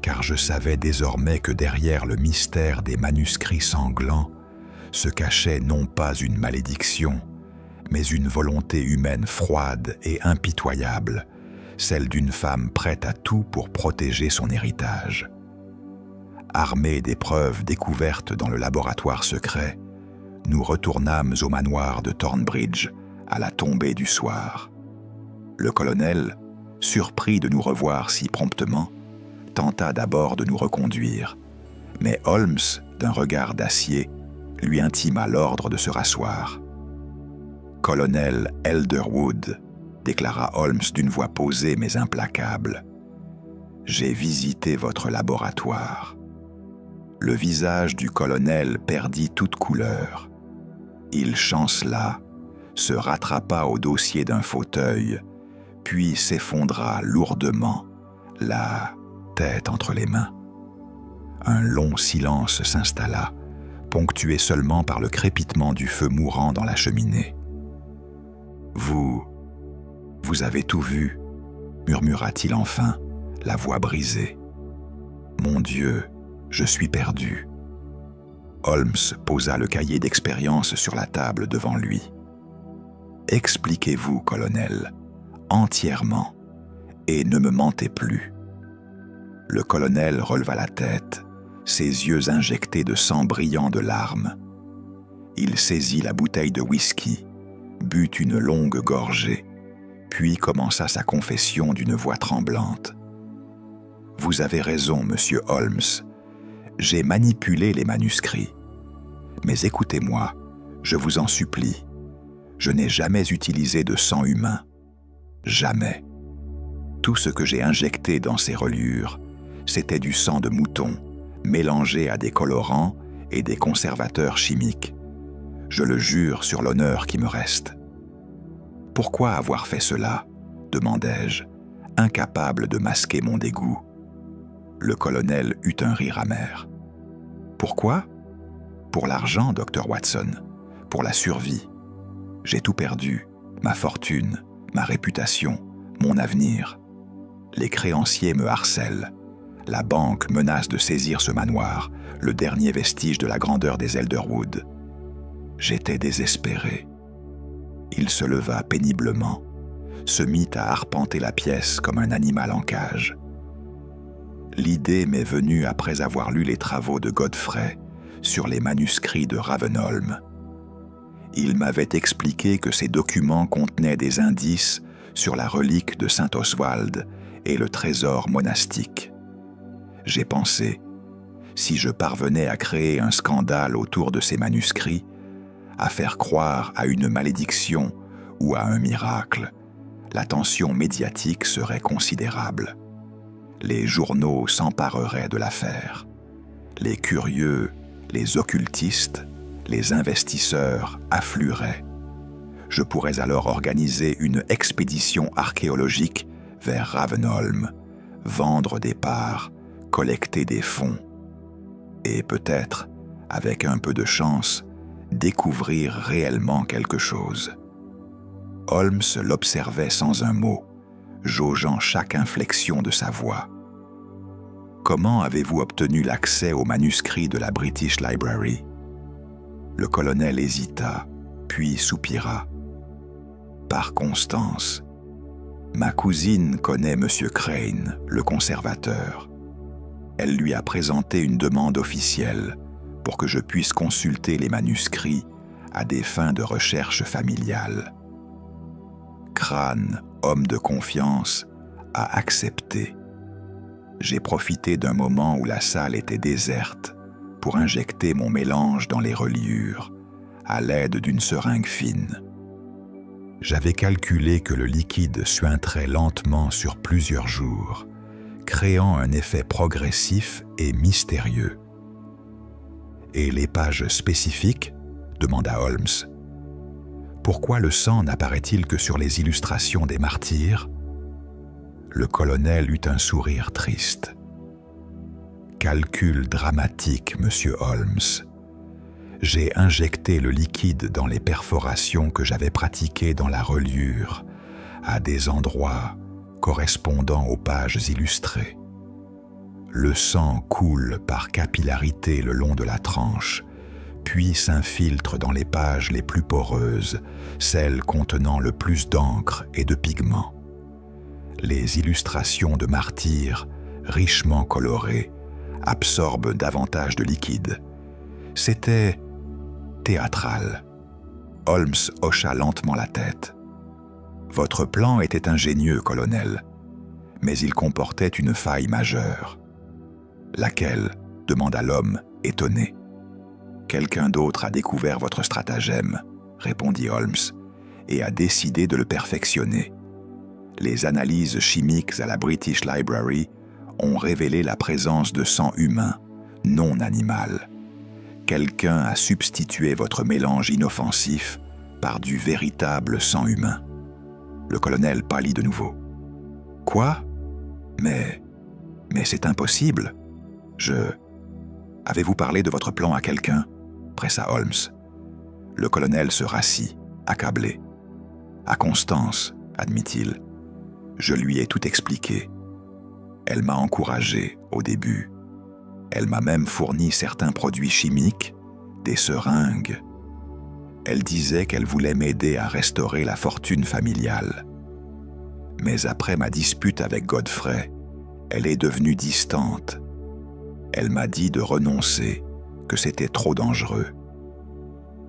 car je savais désormais que derrière le mystère des manuscrits sanglants se cachait non pas une malédiction, mais une volonté humaine froide et impitoyable, celle d'une femme prête à tout pour protéger son héritage. Armés des preuves découvertes dans le laboratoire secret, nous retournâmes au manoir de Thornbridge à la tombée du soir. Le colonel, surpris de nous revoir si promptement, tenta d'abord de nous reconduire, mais Holmes, d'un regard d'acier, lui intima l'ordre de se rasseoir. « Colonel Elderwood », déclara Holmes d'une voix posée mais implacable, « j'ai visité votre laboratoire. » Le visage du colonel perdit toute couleur. Il chancela, se rattrapa au dossier d'un fauteuil, puis s'effondra lourdement, la tête entre les mains. Un long silence s'installa, ponctué seulement par le crépitement du feu mourant dans la cheminée. « Vous avez tout vu, » murmura-t-il enfin, la voix brisée. « Mon Dieu, je suis perdu. » Holmes posa le cahier d'expérience sur la table devant lui. « Expliquez-vous, colonel, entièrement, et ne me mentez plus. » Le colonel releva la tête, ses yeux injectés de sang brillant de larmes. Il saisit la bouteille de whisky, but une longue gorgée, puis commença sa confession d'une voix tremblante. « Vous avez raison, monsieur Holmes. J'ai manipulé les manuscrits. Mais écoutez-moi, je vous en supplie. Je n'ai jamais utilisé de sang humain. Jamais. Tout ce que j'ai injecté dans ces reliures, c'était du sang de mouton, mélangé à des colorants et des conservateurs chimiques. Je le jure sur l'honneur qui me reste. » « Pourquoi avoir fait cela ?» demandai-je, incapable de masquer mon dégoût. Le colonel eut un rire amer. « Pourquoi ? Pour l'argent, docteur Watson, pour la survie. J'ai tout perdu, ma fortune, ma réputation, mon avenir. Les créanciers me harcèlent. La banque menace de saisir ce manoir, le dernier vestige de la grandeur des Elderwood. J'étais désespéré. » Il se leva péniblement, se mit à arpenter la pièce comme un animal en cage. L'idée m'est venue après avoir lu les travaux de Godfrey sur les manuscrits de Ravenholm. Il m'avait expliqué que ces documents contenaient des indices sur la relique de saint Oswald et le trésor monastique. J'ai pensé, si je parvenais à créer un scandale autour de ces manuscrits, à faire croire à une malédiction ou à un miracle, l'attention médiatique serait considérable. Les journaux s'empareraient de l'affaire. Les curieux, les occultistes, les investisseurs afflueraient. Je pourrais alors organiser une expédition archéologique vers Ravenholm, vendre des parts, collecter des fonds et peut-être, avec un peu de chance, découvrir réellement quelque chose. Holmes l'observait sans un mot, jaugeant chaque inflexion de sa voix. « Comment avez-vous obtenu l'accès aux manuscrits de la British Library ?» Le colonel hésita, puis soupira. « Par Constance. Ma cousine connaît M. Crane, le conservateur. Elle lui a présenté une demande officielle pour que je puisse consulter les manuscrits à des fins de recherche familiale. Crane, homme de confiance, a accepté. J'ai profité d'un moment où la salle était déserte pour injecter mon mélange dans les reliures à l'aide d'une seringue fine. J'avais calculé que le liquide suinterait lentement sur plusieurs jours, créant un effet progressif et mystérieux. « Et les pages spécifiques ?» demanda Holmes. « Pourquoi le sang n'apparaît-il que sur les illustrations des martyrs ?» Le colonel eut un sourire triste. « Calcul dramatique, monsieur Holmes. J'ai injecté le liquide dans les perforations que j'avais pratiquées dans la reliure, à des endroits correspondant aux pages illustrées. Le sang coule par capillarité le long de la tranche, puis s'infiltre dans les pages les plus poreuses, celles contenant le plus d'encre et de pigments. Les illustrations de martyrs, richement colorées, absorbent davantage de liquide. C'était théâtral. » Holmes hocha lentement la tête. « Votre plan était ingénieux, colonel, mais il comportait une faille majeure. »« Laquelle ?» demanda l'homme, étonné. « Quelqu'un d'autre a découvert votre stratagème, » répondit Holmes, « et a décidé de le perfectionner. Les analyses chimiques à la British Library ont révélé la présence de sang humain, non animal. Quelqu'un a substitué votre mélange inoffensif par du véritable sang humain. » Le colonel pâlit de nouveau. « Quoi ? Mais c'est impossible. Avez-vous parlé de votre plan à quelqu'un ?» pressa Holmes. Le colonel se rassit, accablé. « À Constance, » admit-il. « Je lui ai tout expliqué. Elle m'a encouragé au début. Elle m'a même fourni certains produits chimiques, des seringues. Elle disait qu'elle voulait m'aider à restaurer la fortune familiale. Mais après ma dispute avec Godfrey, elle est devenue distante. Elle m'a dit de renoncer, que c'était trop dangereux. »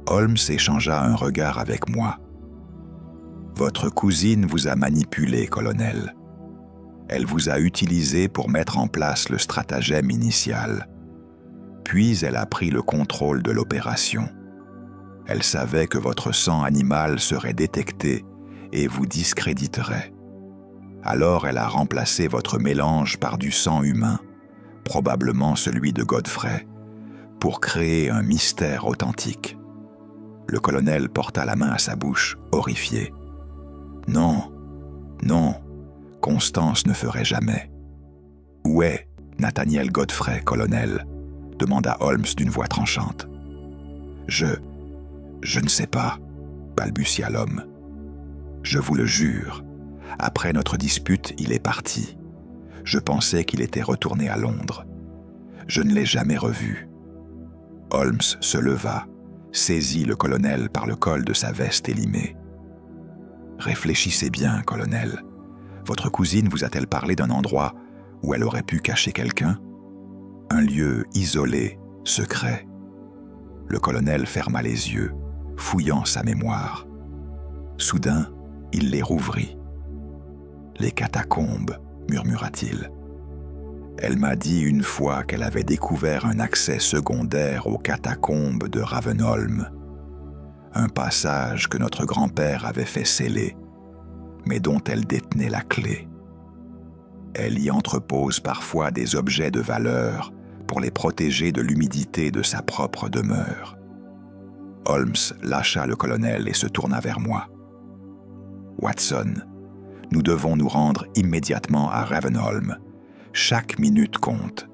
Holmes échangea un regard avec moi. « Votre cousine vous a manipulé, colonel. Elle vous a utilisé pour mettre en place le stratagème initial. Puis elle a pris le contrôle de l'opération. Elle savait que votre sang animal serait détecté et vous discréditerait. Alors elle a remplacé votre mélange par du sang humain, probablement celui de Godfrey, pour créer un mystère authentique. » Le colonel porta la main à sa bouche, horrifié. « Non, non, Constance ne ferait jamais. »« Où est Nathaniel Godfrey, colonel ?» demanda Holmes d'une voix tranchante. « Je ne sais pas, » balbutia l'homme. « Je vous le jure, après notre dispute, il est parti. Je pensais qu'il était retourné à Londres. Je ne l'ai jamais revu. » Holmes se leva, saisit le colonel par le col de sa veste élimée. « Réfléchissez bien, colonel. Votre cousine vous a-t-elle parlé d'un endroit où elle aurait pu cacher quelqu'un? Un lieu isolé, secret. » Le colonel ferma les yeux, fouillant sa mémoire. Soudain, il les rouvrit. « Les catacombes, » murmura-t-il. « Elle m'a dit une fois qu'elle avait découvert un accès secondaire aux catacombes de Ravenholm. Un passage que notre grand-père avait fait sceller, mais dont elle détenait la clé. Elle y entrepose parfois des objets de valeur pour les protéger de l'humidité de sa propre demeure. » Holmes lâcha le colonel et se tourna vers moi. « Watson, nous devons nous rendre immédiatement à Ravenholm. Chaque minute compte. »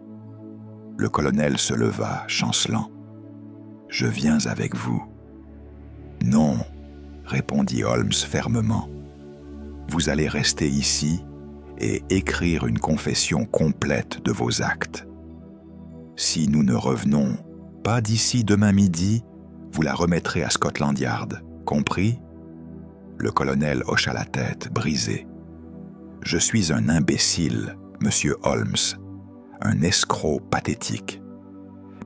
Le colonel se leva, chancelant. « Je viens avec vous. »« Non, » répondit Holmes fermement. « Vous allez rester ici et écrire une confession complète de vos actes. Si nous ne revenons pas d'ici demain midi, vous la remettrez à Scotland Yard. Compris ?» Le colonel hocha la tête, brisé. Je suis un imbécile, monsieur Holmes, un escroc pathétique.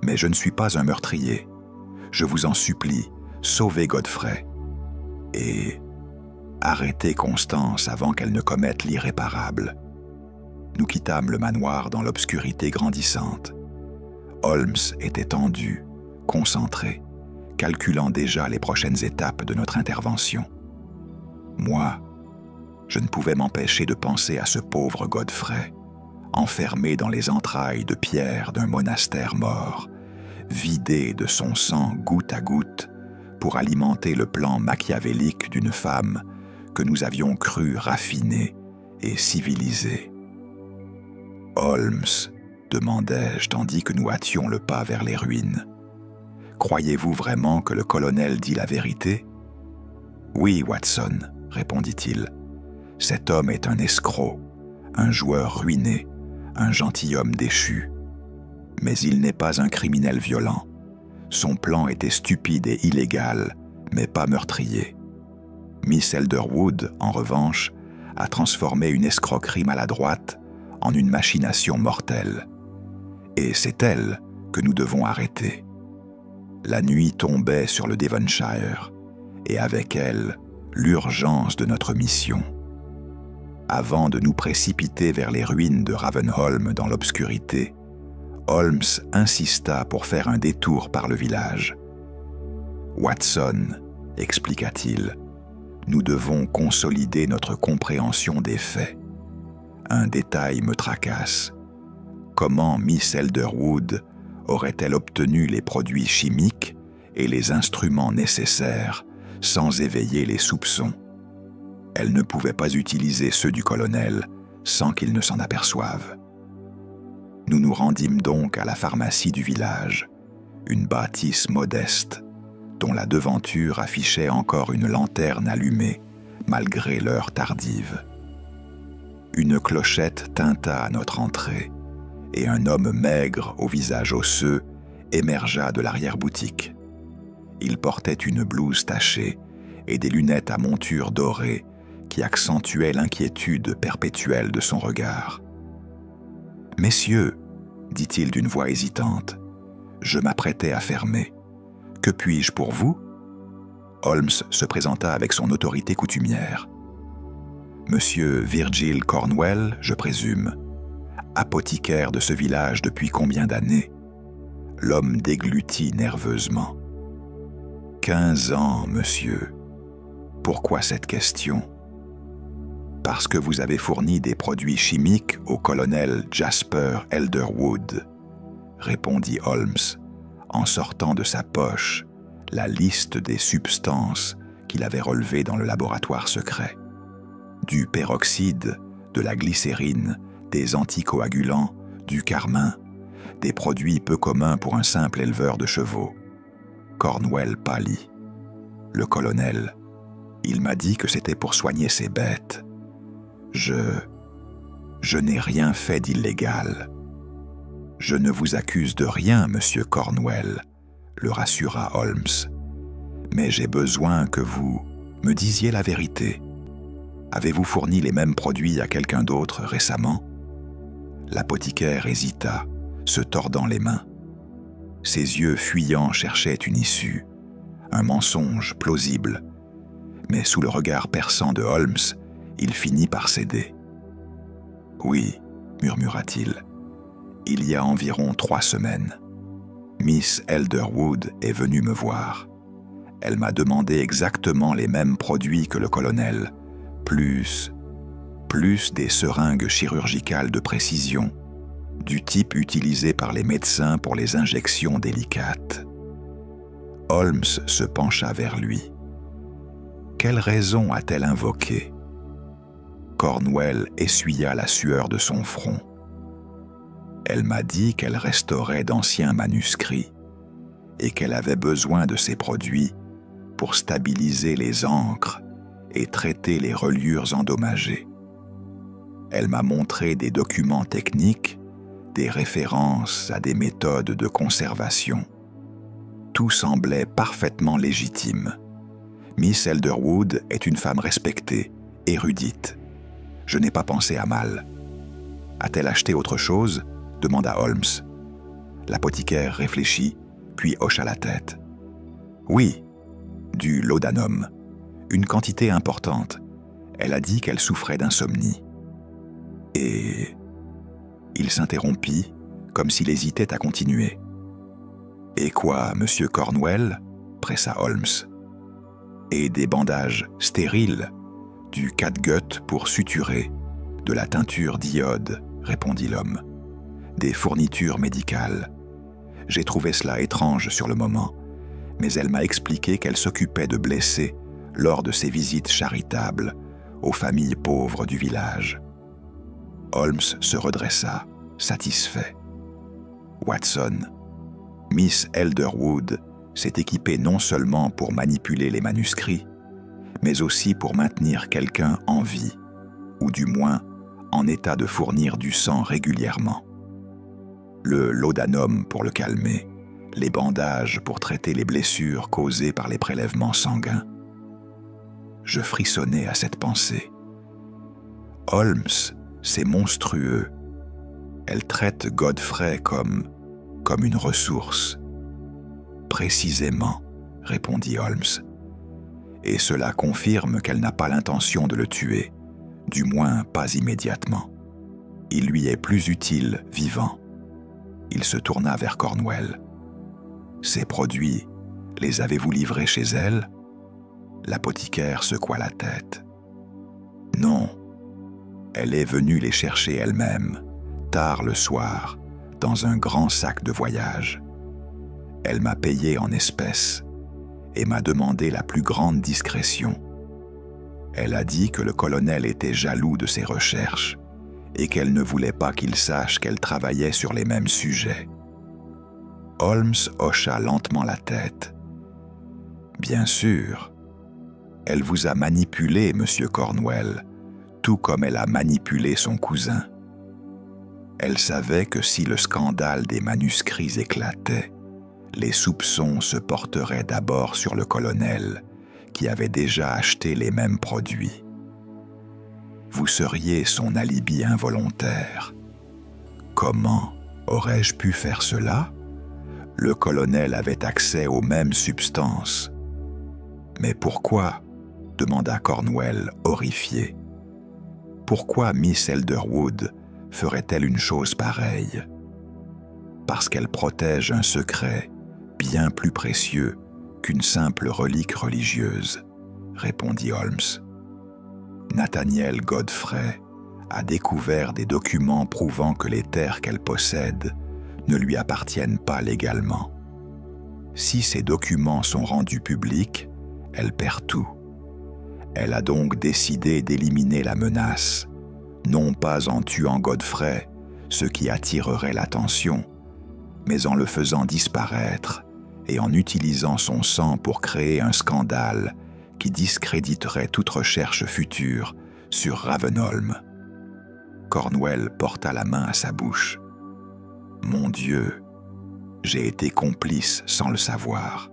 Mais je ne suis pas un meurtrier. Je vous en supplie, sauvez Godfrey. Et arrêtez Constance avant qu'elle ne commette l'irréparable. » Nous quittâmes le manoir dans l'obscurité grandissante. Holmes était tendu, concentré, calculant déjà les prochaines étapes de notre intervention. Moi, je ne pouvais m'empêcher de penser à ce pauvre Godfrey, enfermé dans les entrailles de pierre d'un monastère mort, vidé de son sang goutte à goutte pour alimenter le plan machiavélique d'une femme que nous avions cru raffinée et civilisée. « Holmes, demandai-je tandis que nous hâtions le pas vers les ruines, croyez-vous vraiment que le colonel dit la vérité? »« Oui, Watson, répondit-il. Cet homme est un escroc, un joueur ruiné, un gentilhomme déchu. Mais il n'est pas un criminel violent. Son plan était stupide et illégal, mais pas meurtrier. Miss Elderwood, en revanche, a transformé une escroquerie maladroite en une machination mortelle. Et c'est elle que nous devons arrêter. La nuit tombait sur le Devonshire, et avec elle, l'urgence de notre mission. Avant de nous précipiter vers les ruines de Ravenholm dans l'obscurité, Holmes insista pour faire un détour par le village. « Watson, expliqua-t-il, nous devons consolider notre compréhension des faits. Un détail me tracasse. Comment Miss Elderwood aurait-elle obtenu les produits chimiques et les instruments nécessaires sans éveiller les soupçons? Elle ne pouvait pas utiliser ceux du colonel sans qu'il ne s'en aperçoive. Nous nous rendîmes donc à la pharmacie du village, une bâtisse modeste, dont la devanture affichait encore une lanterne allumée, malgré l'heure tardive. Une clochette tinta à notre entrée, et un homme maigre au visage osseux émergea de l'arrière-boutique. Il portait une blouse tachée et des lunettes à monture dorée qui accentuaient l'inquiétude perpétuelle de son regard. « Messieurs, dit-il d'une voix hésitante, je m'apprêtais à fermer. Que puis-je pour vous ?» Holmes se présenta avec son autorité coutumière. « Monsieur Virgil Cornwell, je présume, apothicaire de ce village depuis combien d'années ?» L'homme déglutit nerveusement. « 15 ans, monsieur. Pourquoi cette question ? » « Parce que vous avez fourni des produits chimiques au colonel Jasper Elderwood, » répondit Holmes, en sortant de sa poche la liste des substances qu'il avait relevées dans le laboratoire secret. Du peroxyde, de la glycérine, des anticoagulants, du carmin, des produits peu communs pour un simple éleveur de chevaux. Cornwell pâlit. Le colonel, il m'a dit que c'était pour soigner ses bêtes. Je n'ai rien fait d'illégal. Je ne vous accuse de rien, monsieur Cornwell, le rassura Holmes. Mais j'ai besoin que vous me disiez la vérité. Avez-vous fourni les mêmes produits à quelqu'un d'autre récemment? L'apothicaire hésita, se tordant les mains. Ses yeux fuyants cherchaient une issue, un mensonge plausible. Mais sous le regard perçant de Holmes, il finit par céder. « Oui, murmura-t-il, il y a environ 3 semaines. Miss Elderwood est venue me voir. Elle m'a demandé exactement les mêmes produits que le colonel, plus des seringues chirurgicales de précision, du type utilisé par les médecins pour les injections délicates. » Holmes se pencha vers lui. « Quelle raison a-t-elle invoquée ?» Cornwell essuya la sueur de son front. Elle m'a dit qu'elle restaurait d'anciens manuscrits et qu'elle avait besoin de ces produits pour stabiliser les encres et traiter les reliures endommagées. Elle m'a montré des documents techniques, des références à des méthodes de conservation. Tout semblait parfaitement légitime. Miss Elderwood est une femme respectée, érudite. Je n'ai pas pensé à mal. »« A-t-elle acheté autre chose ?» demanda Holmes. L'apothicaire réfléchit, puis hocha la tête. « Oui, du laudanum. Une quantité importante. Elle a dit qu'elle souffrait d'insomnie. » Et... Il s'interrompit, comme s'il hésitait à continuer. « Et quoi, monsieur Cornwell ?» pressa Holmes. « Et des bandages stériles, du catgut pour suturer, de la teinture d'iode, » répondit l'homme. « Des fournitures médicales. J'ai trouvé cela étrange sur le moment, mais elle m'a expliqué qu'elle s'occupait de blessés lors de ses visites charitables aux familles pauvres du village. » Holmes se redressa, satisfait. « Watson, Miss Elderwood s'est équipée non seulement pour manipuler les manuscrits, mais aussi pour maintenir quelqu'un en vie, ou du moins en état de fournir du sang régulièrement. Le laudanum pour le calmer, les bandages pour traiter les blessures causées par les prélèvements sanguins. » Je frissonnais à cette pensée. Holmes, c'est monstrueux. Elle traite Godfrey comme une ressource. Précisément, répondit Holmes. Et cela confirme qu'elle n'a pas l'intention de le tuer, du moins pas immédiatement. Il lui est plus utile vivant. Il se tourna vers Cornwell. Ces produits, les avez-vous livrés chez elle ? L'apothicaire secoua la tête. Non. Elle est venue les chercher elle-même, tard le soir, dans un grand sac de voyage. Elle m'a payé en espèces et m'a demandé la plus grande discrétion. Elle a dit que le colonel était jaloux de ses recherches et qu'elle ne voulait pas qu'il sache qu'elle travaillait sur les mêmes sujets. Holmes hocha lentement la tête. « Bien sûr, elle vous a manipulé, monsieur Cornwell, tout comme elle a manipulé son cousin. Elle savait que si le scandale des manuscrits éclatait, les soupçons se porteraient d'abord sur le colonel, qui avait déjà acheté les mêmes produits. Vous seriez son alibi involontaire. Comment aurais-je pu faire cela ? Le colonel avait accès aux mêmes substances. Mais pourquoi ? Demanda Cornwell, horrifié. Pourquoi Miss Elderwood ferait-elle une chose pareille ? Parce qu'elle protège un secret bien plus précieux qu'une simple relique religieuse, répondit Holmes. Nathaniel Godfrey a découvert des documents prouvant que les terres qu'elle possède ne lui appartiennent pas légalement. Si ces documents sont rendus publics, elle perd tout. Elle a donc décidé d'éliminer la menace, non pas en tuant Godfrey, ce qui attirerait l'attention, mais en le faisant disparaître et en utilisant son sang pour créer un scandale qui discréditerait toute recherche future sur Ravenholm. Cornwell porta la main à sa bouche. « Mon Dieu, j'ai été complice sans le savoir. »«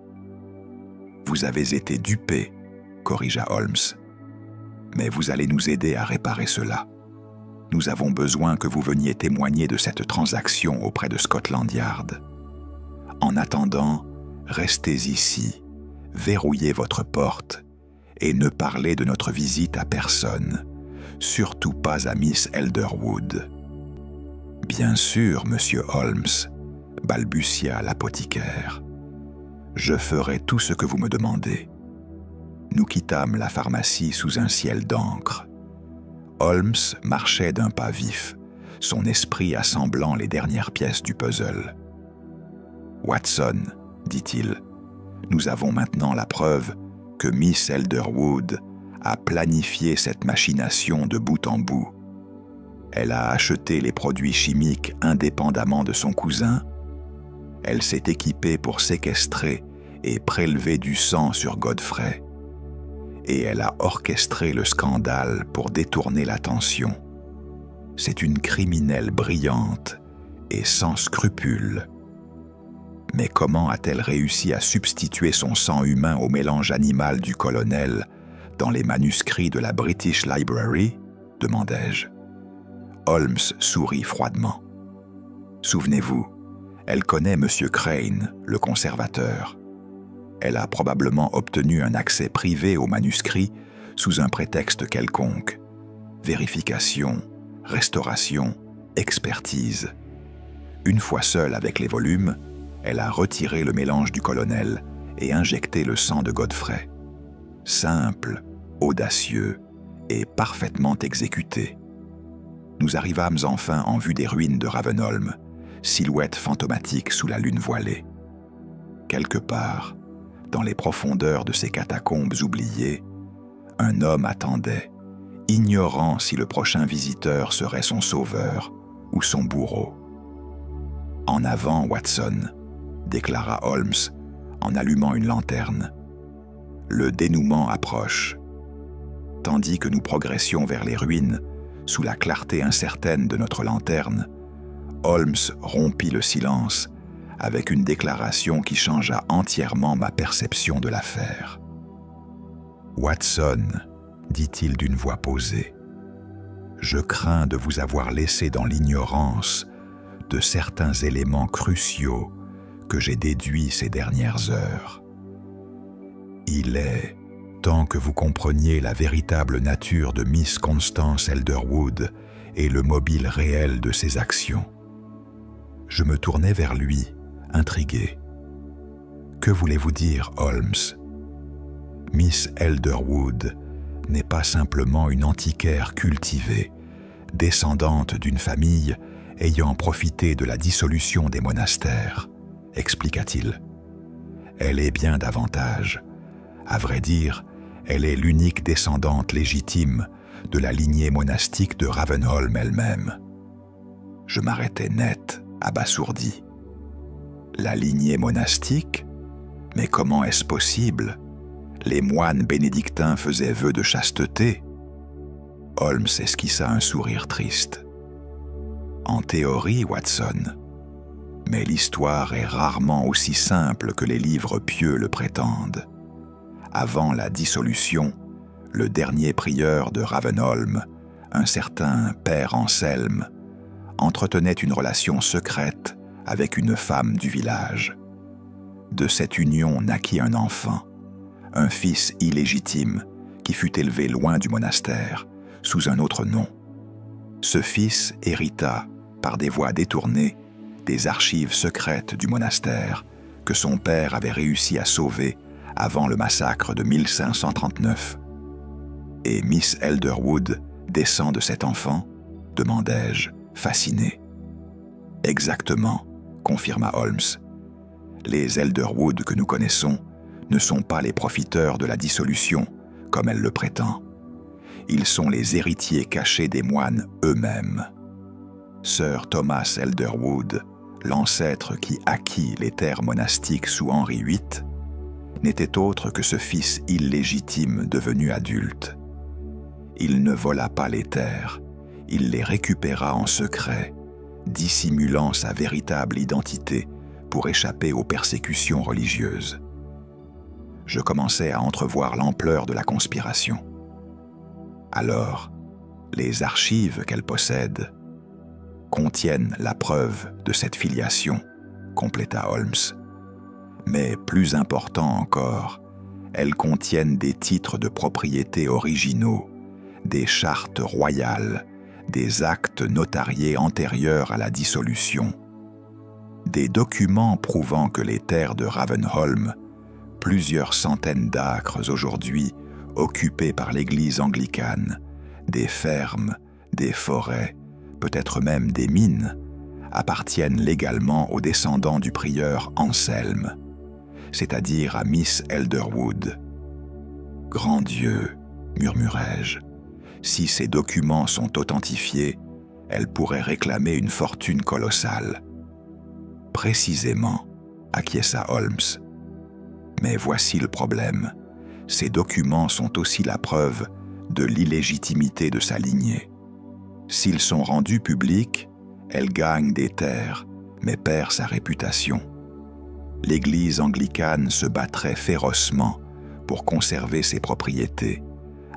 Vous avez été dupé, » corrigea Holmes. « Mais vous allez nous aider à réparer cela. Nous avons besoin que vous veniez témoigner de cette transaction auprès de Scotland Yard. En attendant, restez ici, verrouillez votre porte et ne parlez de notre visite à personne, surtout pas à Miss Elderwood. »« Bien sûr, monsieur Holmes, » balbutia l'apothicaire. « Je ferai tout ce que vous me demandez. » Nous quittâmes la pharmacie sous un ciel d'encre. Holmes marchait d'un pas vif, son esprit assemblant les dernières pièces du puzzle. « Watson, » dit-il, « nous avons maintenant la preuve que Miss Elderwood a planifié cette machination de bout en bout. Elle a acheté les produits chimiques indépendamment de son cousin. Elle s'est équipée pour séquestrer et prélever du sang sur Godfrey. Et elle a orchestré le scandale pour détourner l'attention. C'est une criminelle brillante et sans scrupules. Mais comment a-t-elle réussi à substituer son sang humain au mélange animal du colonel dans les manuscrits de la British Library ? demandai-je. Holmes sourit froidement. Souvenez-vous, elle connaît M. Crane, le conservateur. Elle a probablement obtenu un accès privé au manuscrit sous un prétexte quelconque. Vérification, restauration, expertise. Une fois seule avec les volumes, elle a retiré le mélange du colonel et injecté le sang de Godfrey. Simple, audacieux et parfaitement exécuté. Nous arrivâmes enfin en vue des ruines de Ravenholm, silhouette fantomatique sous la lune voilée. Quelque part, dans les profondeurs de ces catacombes oubliées, un homme attendait, ignorant si le prochain visiteur serait son sauveur ou son bourreau. « En avant, Watson », déclara Holmes en allumant une lanterne. « Le dénouement approche. » Tandis que nous progressions vers les ruines, sous la clarté incertaine de notre lanterne, Holmes rompit le silence avec une déclaration qui changea entièrement ma perception de l'affaire. « Watson, dit-il d'une voix posée, je crains de vous avoir laissé dans l'ignorance de certains éléments cruciaux que j'ai déduits ces dernières heures. Il est temps que vous compreniez la véritable nature de Miss Constance Elderwood et le mobile réel de ses actions. » Je me tournai vers lui, intrigué. « Que voulez-vous dire, Holmes ? Miss Elderwood n'est pas simplement une antiquaire cultivée, descendante d'une famille ayant profité de la dissolution des monastères, expliqua-t-il. Elle est bien davantage. À vrai dire, elle est l'unique descendante légitime de la lignée monastique de Ravenholm elle-même. Je m'arrêtai net, abasourdi. La lignée monastique ? Mais comment est-ce possible ? Les moines bénédictins faisaient vœu de chasteté. Holmes esquissa un sourire triste. En théorie, Watson, mais l'histoire est rarement aussi simple que les livres pieux le prétendent. Avant la dissolution, le dernier prieur de Ravenholm, un certain père Anselme, entretenait une relation secrète avec une femme du village. De cette union naquit un enfant, un fils illégitime qui fut élevé loin du monastère, sous un autre nom. Ce fils hérita, par des voies détournées, des archives secrètes du monastère que son père avait réussi à sauver avant le massacre de 1539. « Et Miss Elderwood descend de cet enfant ?» demandai-je, fasciné. « Exactement, » confirma Holmes. « Les Elderwood que nous connaissons ne sont pas les profiteurs de la dissolution, comme elle le prétend. Ils sont les héritiers cachés des moines eux-mêmes. Sir Thomas Elderwood, l'ancêtre qui acquit les terres monastiques sous Henri VIII, n'était autre que ce fils illégitime devenu adulte. Il ne vola pas les terres, il les récupéra en secret, dissimulant sa véritable identité pour échapper aux persécutions religieuses. Je commençais à entrevoir l'ampleur de la conspiration. Alors, les archives qu'elle possède contiennent la preuve de cette filiation, compléta Holmes. Mais plus important encore, elles contiennent des titres de propriété originaux, des chartes royales, des actes notariés antérieurs à la dissolution, des documents prouvant que les terres de Ravenholm, plusieurs centaines d'acres aujourd'hui occupées par l'église anglicane, des fermes, des forêts, peut-être même des mines, appartiennent légalement aux descendants du prieur Anselme, c'est-à-dire à Miss Elderwood. « Grand Dieu !» murmurai-je. « Si ces documents sont authentifiés, elle pourrait réclamer une fortune colossale. » « Précisément, acquiesça Holmes. Mais voici le problème. Ces documents sont aussi la preuve de l'illégitimité de sa lignée. S'ils sont rendus publics, elle gagne des terres, mais perd sa réputation. L'Église anglicane se battrait férocement pour conserver ses propriétés,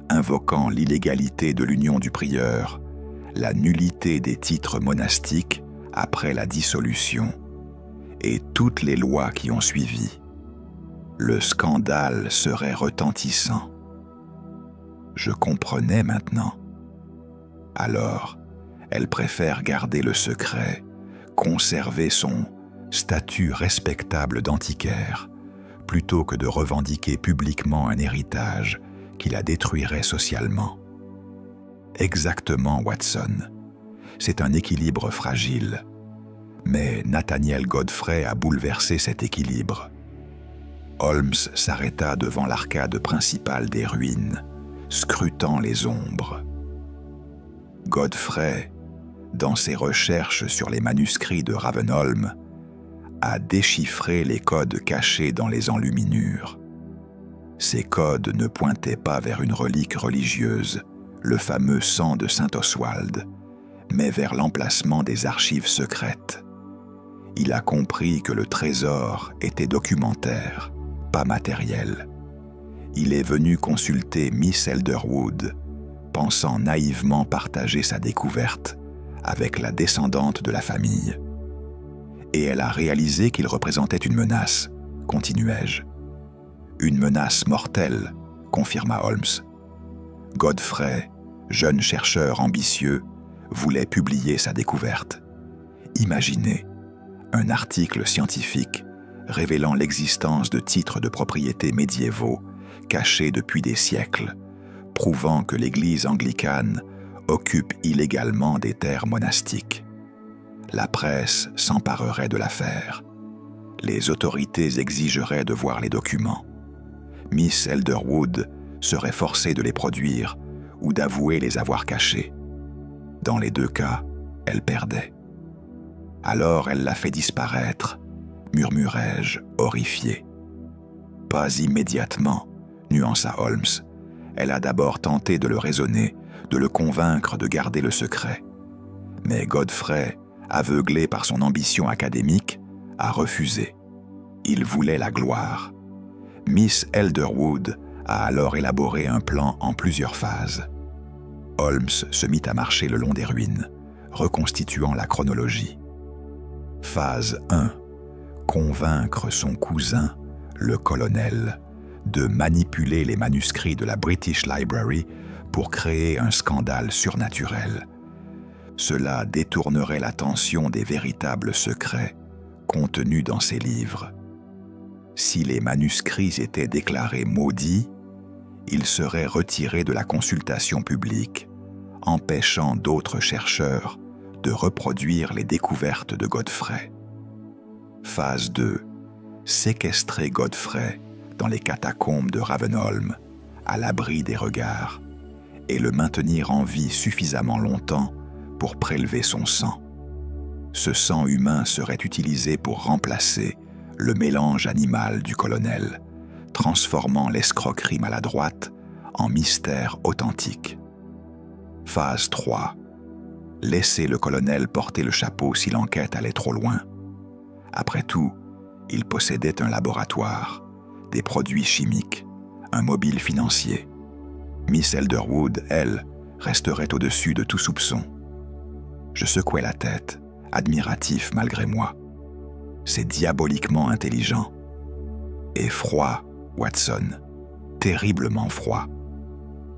invoquant l'illégalité de l'union du prieur, la nullité des titres monastiques après la dissolution, et toutes les lois qui ont suivi. Le scandale serait retentissant. Je comprenais maintenant. Alors, elle préfère garder le secret, conserver son statut respectable d'antiquaire, plutôt que de revendiquer publiquement un héritage qui la détruirait socialement. Exactement, Watson. C'est un équilibre fragile. Mais Nathaniel Godfrey a bouleversé cet équilibre. Holmes s'arrêta devant l'arcade principale des ruines, scrutant les ombres. Godfrey, dans ses recherches sur les manuscrits de Ravenholm, a déchiffré les codes cachés dans les enluminures. Ces codes ne pointaient pas vers une relique religieuse, le fameux sang de saint Oswald, mais vers l'emplacement des archives secrètes. Il a compris que le trésor était documentaire, pas matériel. Il est venu consulter Miss Elderwood, pensant naïvement partager sa découverte avec la descendante de la famille. Et elle a réalisé qu'il représentait une menace, continuai-je. Une menace mortelle, confirma Holmes. Godfrey, jeune chercheur ambitieux, voulait publier sa découverte. Imaginez, un article scientifique révélant l'existence de titres de propriété médiévaux cachés depuis des siècles, prouvant que l'Église anglicane occupe illégalement des terres monastiques. La presse s'emparerait de l'affaire. Les autorités exigeraient de voir les documents. Miss Elderwood serait forcée de les produire ou d'avouer les avoir cachés. Dans les deux cas, elle perdait. Alors elle l'a fait disparaître, murmurai-je, horrifié. Pas immédiatement, nuança Holmes. Elle a d'abord tenté de le raisonner, de le convaincre de garder le secret. Mais Godfrey, aveuglé par son ambition académique, a refusé. Il voulait la gloire. Miss Elderwood a alors élaboré un plan en plusieurs phases. Holmes se mit à marcher le long des ruines, reconstituant la chronologie. Phase 1. Convaincre son cousin, le colonel, de manipuler les manuscrits de la British Library pour créer un scandale surnaturel. Cela détournerait l'attention des véritables secrets contenus dans ces livres. Si les manuscrits étaient déclarés maudits, ils seraient retirés de la consultation publique, empêchant d'autres chercheurs de reproduire les découvertes de Godfrey. Phase 2. Séquestrer Godfrey dans les catacombes de Ravenholm, à l'abri des regards, et le maintenir en vie suffisamment longtemps pour prélever son sang. Ce sang humain serait utilisé pour remplacer le mélange animal du colonel, transformant l'escroquerie maladroite en mystère authentique. Phase 3. Laisser le colonel porter le chapeau si l'enquête allait trop loin. Après tout, il possédait un laboratoire, des produits chimiques, un mobile financier. Miss Elderwood, elle, resterait au-dessus de tout soupçon. Je secouai la tête, admiratif malgré moi. C'est diaboliquement intelligent. Et froid, Watson, terriblement froid.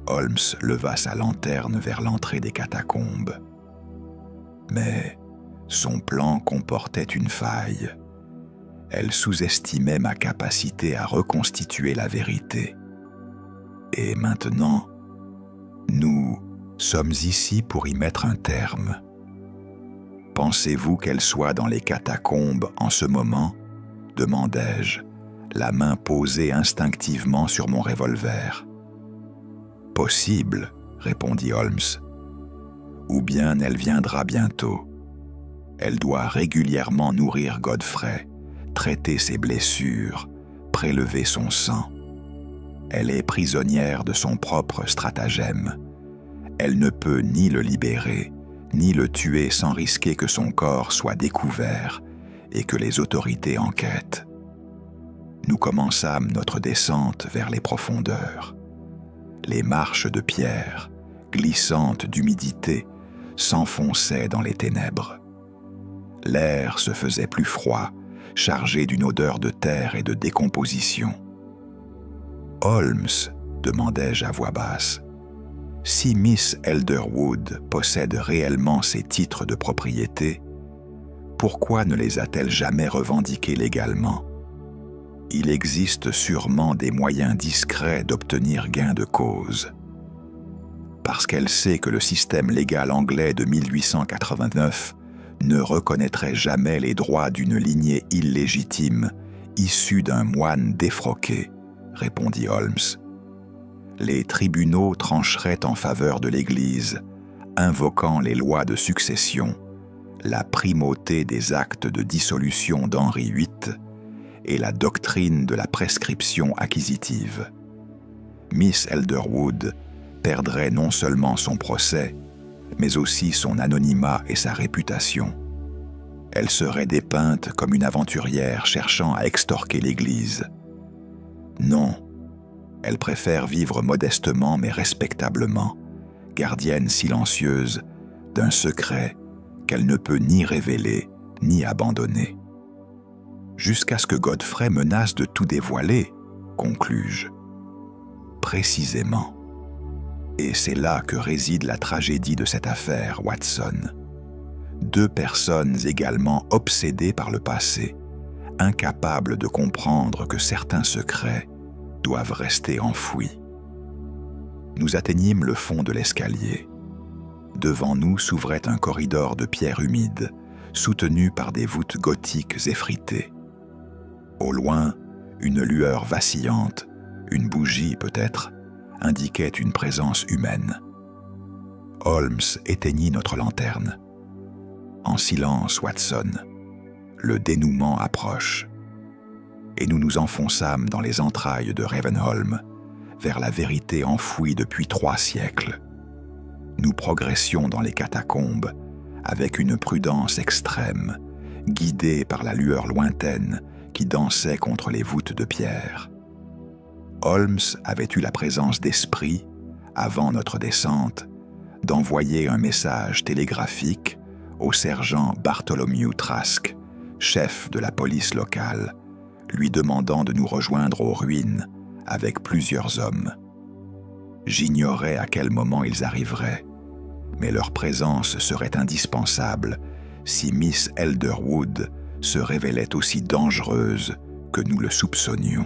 Holmes leva sa lanterne vers l'entrée des catacombes. Mais son plan comportait une faille. Elle sous-estimait ma capacité à reconstituer la vérité. Et maintenant, nous sommes ici pour y mettre un terme. Pensez-vous qu'elle soit dans les catacombes en ce moment ? Demandai-je, la main posée instinctivement sur mon revolver. Possible, répondit Holmes. Ou bien elle viendra bientôt. Elle doit régulièrement nourrir Godfrey, traiter ses blessures, prélever son sang. Elle est prisonnière de son propre stratagème. Elle ne peut ni le libérer, ni le tuer sans risquer que son corps soit découvert et que les autorités enquêtent. Nous commençâmes notre descente vers les profondeurs. Les marches de pierre, glissantes d'humidité, s'enfonçaient dans les ténèbres. L'air se faisait plus froid, chargé d'une odeur de terre et de décomposition. « Holmes, demandai-je à voix basse, si Miss Elderwood possède réellement ces titres de propriété, pourquoi ne les a-t-elle jamais revendiqués légalement? Il existe sûrement des moyens discrets d'obtenir gain de cause. Parce qu'elle sait que le système légal anglais de 1889 ne reconnaîtrait jamais les droits d'une lignée illégitime issue d'un moine défroqué, répondit Holmes. Les tribunaux trancheraient en faveur de l'Église, invoquant les lois de succession, la primauté des actes de dissolution d'Henri VIII et la doctrine de la prescription acquisitive. Miss Elderwood perdrait non seulement son procès, mais aussi son anonymat et sa réputation. Elle serait dépeinte comme une aventurière cherchant à extorquer l'Église. Non, elle préfère vivre modestement mais respectablement, gardienne silencieuse d'un secret qu'elle ne peut ni révéler ni abandonner. Jusqu'à ce que Godfrey menace de tout dévoiler, conclus-je. Précisément. Et c'est là que réside la tragédie de cette affaire, Watson. Deux personnes également obsédées par le passé, incapables de comprendre que certains secrets doivent rester enfouis. Nous atteignîmes le fond de l'escalier. Devant nous s'ouvrait un corridor de pierre humide, soutenu par des voûtes gothiques effritées. Au loin, une lueur vacillante, une bougie peut-être, indiquait une présence humaine. Holmes éteignit notre lanterne. En silence, Watson, le dénouement approche. Et nous nous enfonçâmes dans les entrailles de Ravenholm, vers la vérité enfouie depuis 3 siècles. Nous progressions dans les catacombes avec une prudence extrême, guidés par la lueur lointaine qui dansait contre les voûtes de pierre. Holmes avait eu la présence d'esprit, avant notre descente, d'envoyer un message télégraphique au sergent Bartholomew Trask, chef de la police locale, lui demandant de nous rejoindre aux ruines avec plusieurs hommes. J'ignorais à quel moment ils arriveraient, mais leur présence serait indispensable si Miss Elderwood se révélait aussi dangereuse que nous le soupçonnions.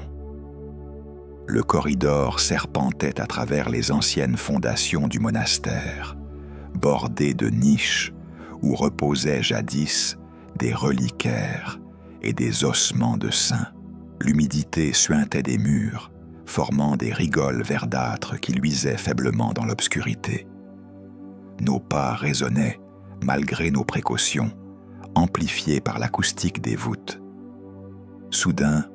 Le corridor serpentait à travers les anciennes fondations du monastère, bordé de niches où reposaient jadis des reliquaires et des ossements de saints. L'humidité suintait des murs, formant des rigoles verdâtres qui luisaient faiblement dans l'obscurité. Nos pas résonnaient, malgré nos précautions, amplifiés par l'acoustique des voûtes. Soudain,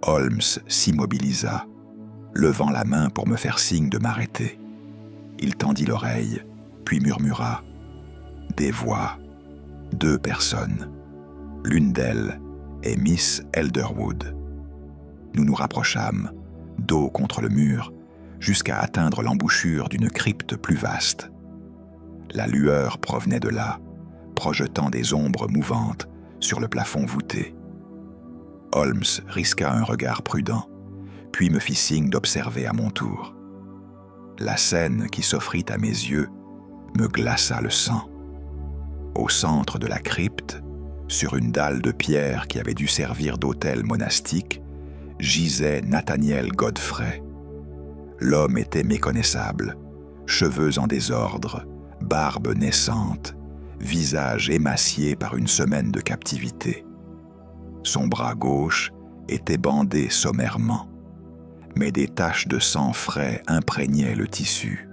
Holmes s'immobilisa, levant la main pour me faire signe de m'arrêter. Il tendit l'oreille, puis murmura « Des voix, 2 personnes. L'une d'elles est Miss Elderwood. » Nous nous rapprochâmes, dos contre le mur, jusqu'à atteindre l'embouchure d'une crypte plus vaste. La lueur provenait de là, projetant des ombres mouvantes sur le plafond voûté. Holmes risqua un regard prudent, puis me fit signe d'observer à mon tour. La scène qui s'offrit à mes yeux me glaça le sang. Au centre de la crypte, sur une dalle de pierre qui avait dû servir d'autel monastique, gisait Nathaniel Godfrey. L'homme était méconnaissable, cheveux en désordre, barbe naissante, visage émacié par une semaine de captivité. Son bras gauche était bandé sommairement, mais des taches de sang frais imprégnaient le tissu.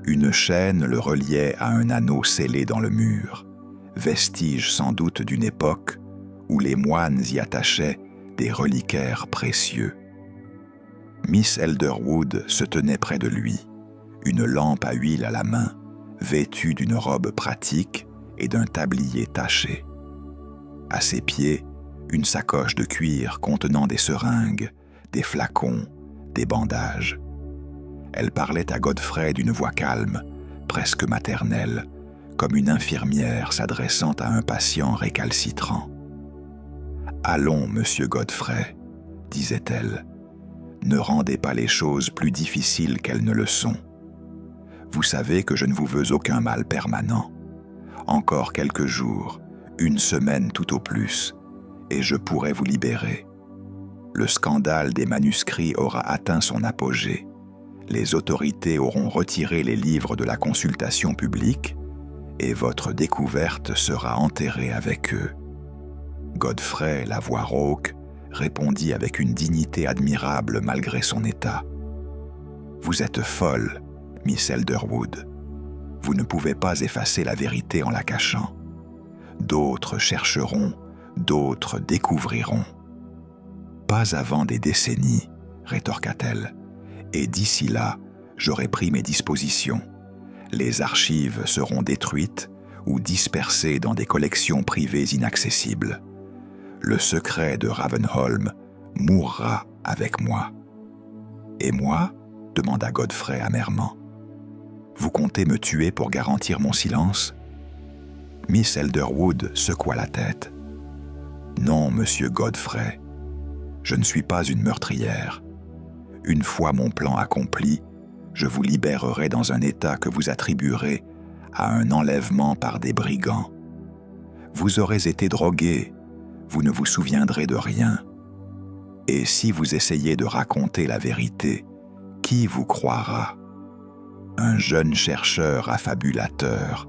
Une chaîne le reliait à un anneau scellé dans le mur, vestige sans doute d'une époque où les moines y attachaient des reliquaires précieux. Miss Elderwood se tenait près de lui, une lampe à huile à la main, vêtue d'une robe pratique et d'un tablier taché. À ses pieds, une sacoche de cuir contenant des seringues, des flacons, des bandages. Elle parlait à Godfrey d'une voix calme, presque maternelle, comme une infirmière s'adressant à un patient récalcitrant. « Allons, monsieur Godfrey, » disait-elle, « ne rendez pas les choses plus difficiles qu'elles ne le sont. Vous savez que je ne vous veux aucun mal permanent. Encore quelques jours, une semaine tout au plus, et je pourrai vous libérer. Le scandale des manuscrits aura atteint son apogée. Les autorités auront retiré les livres de la consultation publique, et votre découverte sera enterrée avec eux. » Godfrey, la voix rauque, répondit avec une dignité admirable malgré son état. « Vous êtes folle, Miss Elderwood. Vous ne pouvez pas effacer la vérité en la cachant. D'autres chercheront, d'autres découvriront. »« Pas avant des décennies, » rétorqua-t-elle, « et d'ici là, j'aurai pris mes dispositions. Les archives seront détruites ou dispersées dans des collections privées inaccessibles. Le secret de Ravenholm mourra avec moi. »« Et moi ?» demanda Godfrey amèrement. « Vous comptez me tuer pour garantir mon silence ?» Miss Elderwood secoua la tête. « Non, monsieur Godfrey, je ne suis pas une meurtrière. Une fois mon plan accompli, je vous libérerai dans un état que vous attribuerez à un enlèvement par des brigands. Vous aurez été drogué, vous ne vous souviendrez de rien. Et si vous essayez de raconter la vérité, qui vous croira? Un jeune chercheur affabulateur,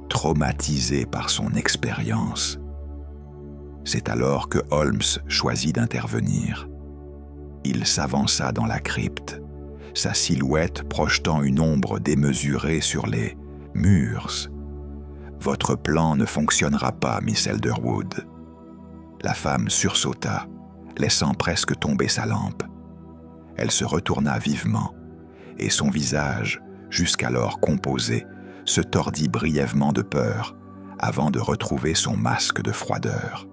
traumatisé par son expérience. » C'est alors que Holmes choisit d'intervenir. Il s'avança dans la crypte, sa silhouette projetant une ombre démesurée sur les murs. « Votre plan ne fonctionnera pas, Miss Elderwood. » La femme sursauta, laissant presque tomber sa lampe. Elle se retourna vivement, et son visage, jusqu'alors composé, se tordit brièvement de peur avant de retrouver son masque de froideur.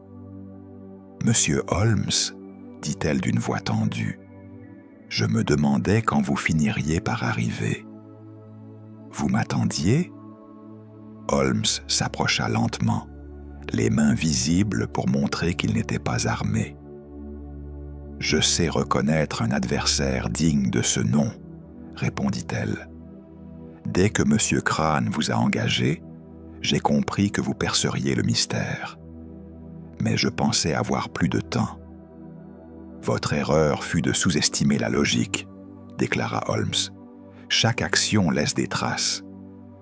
« Monsieur Holmes, » dit-elle d'une voix tendue, « je me demandais quand vous finiriez par arriver. Vous m'attendiez ?» Holmes s'approcha lentement, les mains visibles pour montrer qu'il n'était pas armé. « Je sais reconnaître un adversaire digne de ce nom, » répondit-elle. « Dès que M. Crane vous a engagé, j'ai compris que vous perceriez le mystère. Mais je pensais avoir plus de temps. »« Votre erreur fut de sous-estimer la logique, » déclara Holmes. « Chaque action laisse des traces.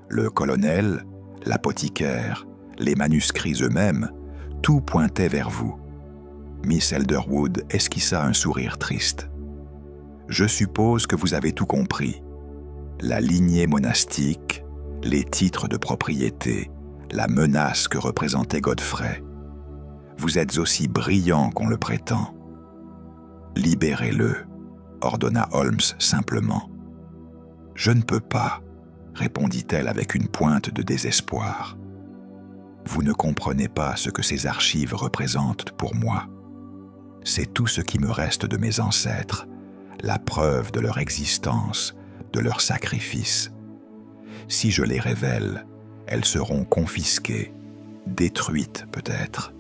Le colonel, l'apothicaire, les manuscrits eux-mêmes, tout pointait vers vous. » Miss Elderwood esquissa un sourire triste. « Je suppose que vous avez tout compris. La lignée monastique, les titres de propriété, la menace que représentait Godfrey. Vous êtes aussi brillant qu'on le prétend. Libérez-le, » ordonna Holmes simplement. « Je ne peux pas, » répondit-elle avec une pointe de désespoir. « Vous ne comprenez pas ce que ces archives représentent pour moi. C'est tout ce qui me reste de mes ancêtres, la preuve de leur existence, de leur sacrifice. Si je les révèle, elles seront confisquées, détruites peut-être.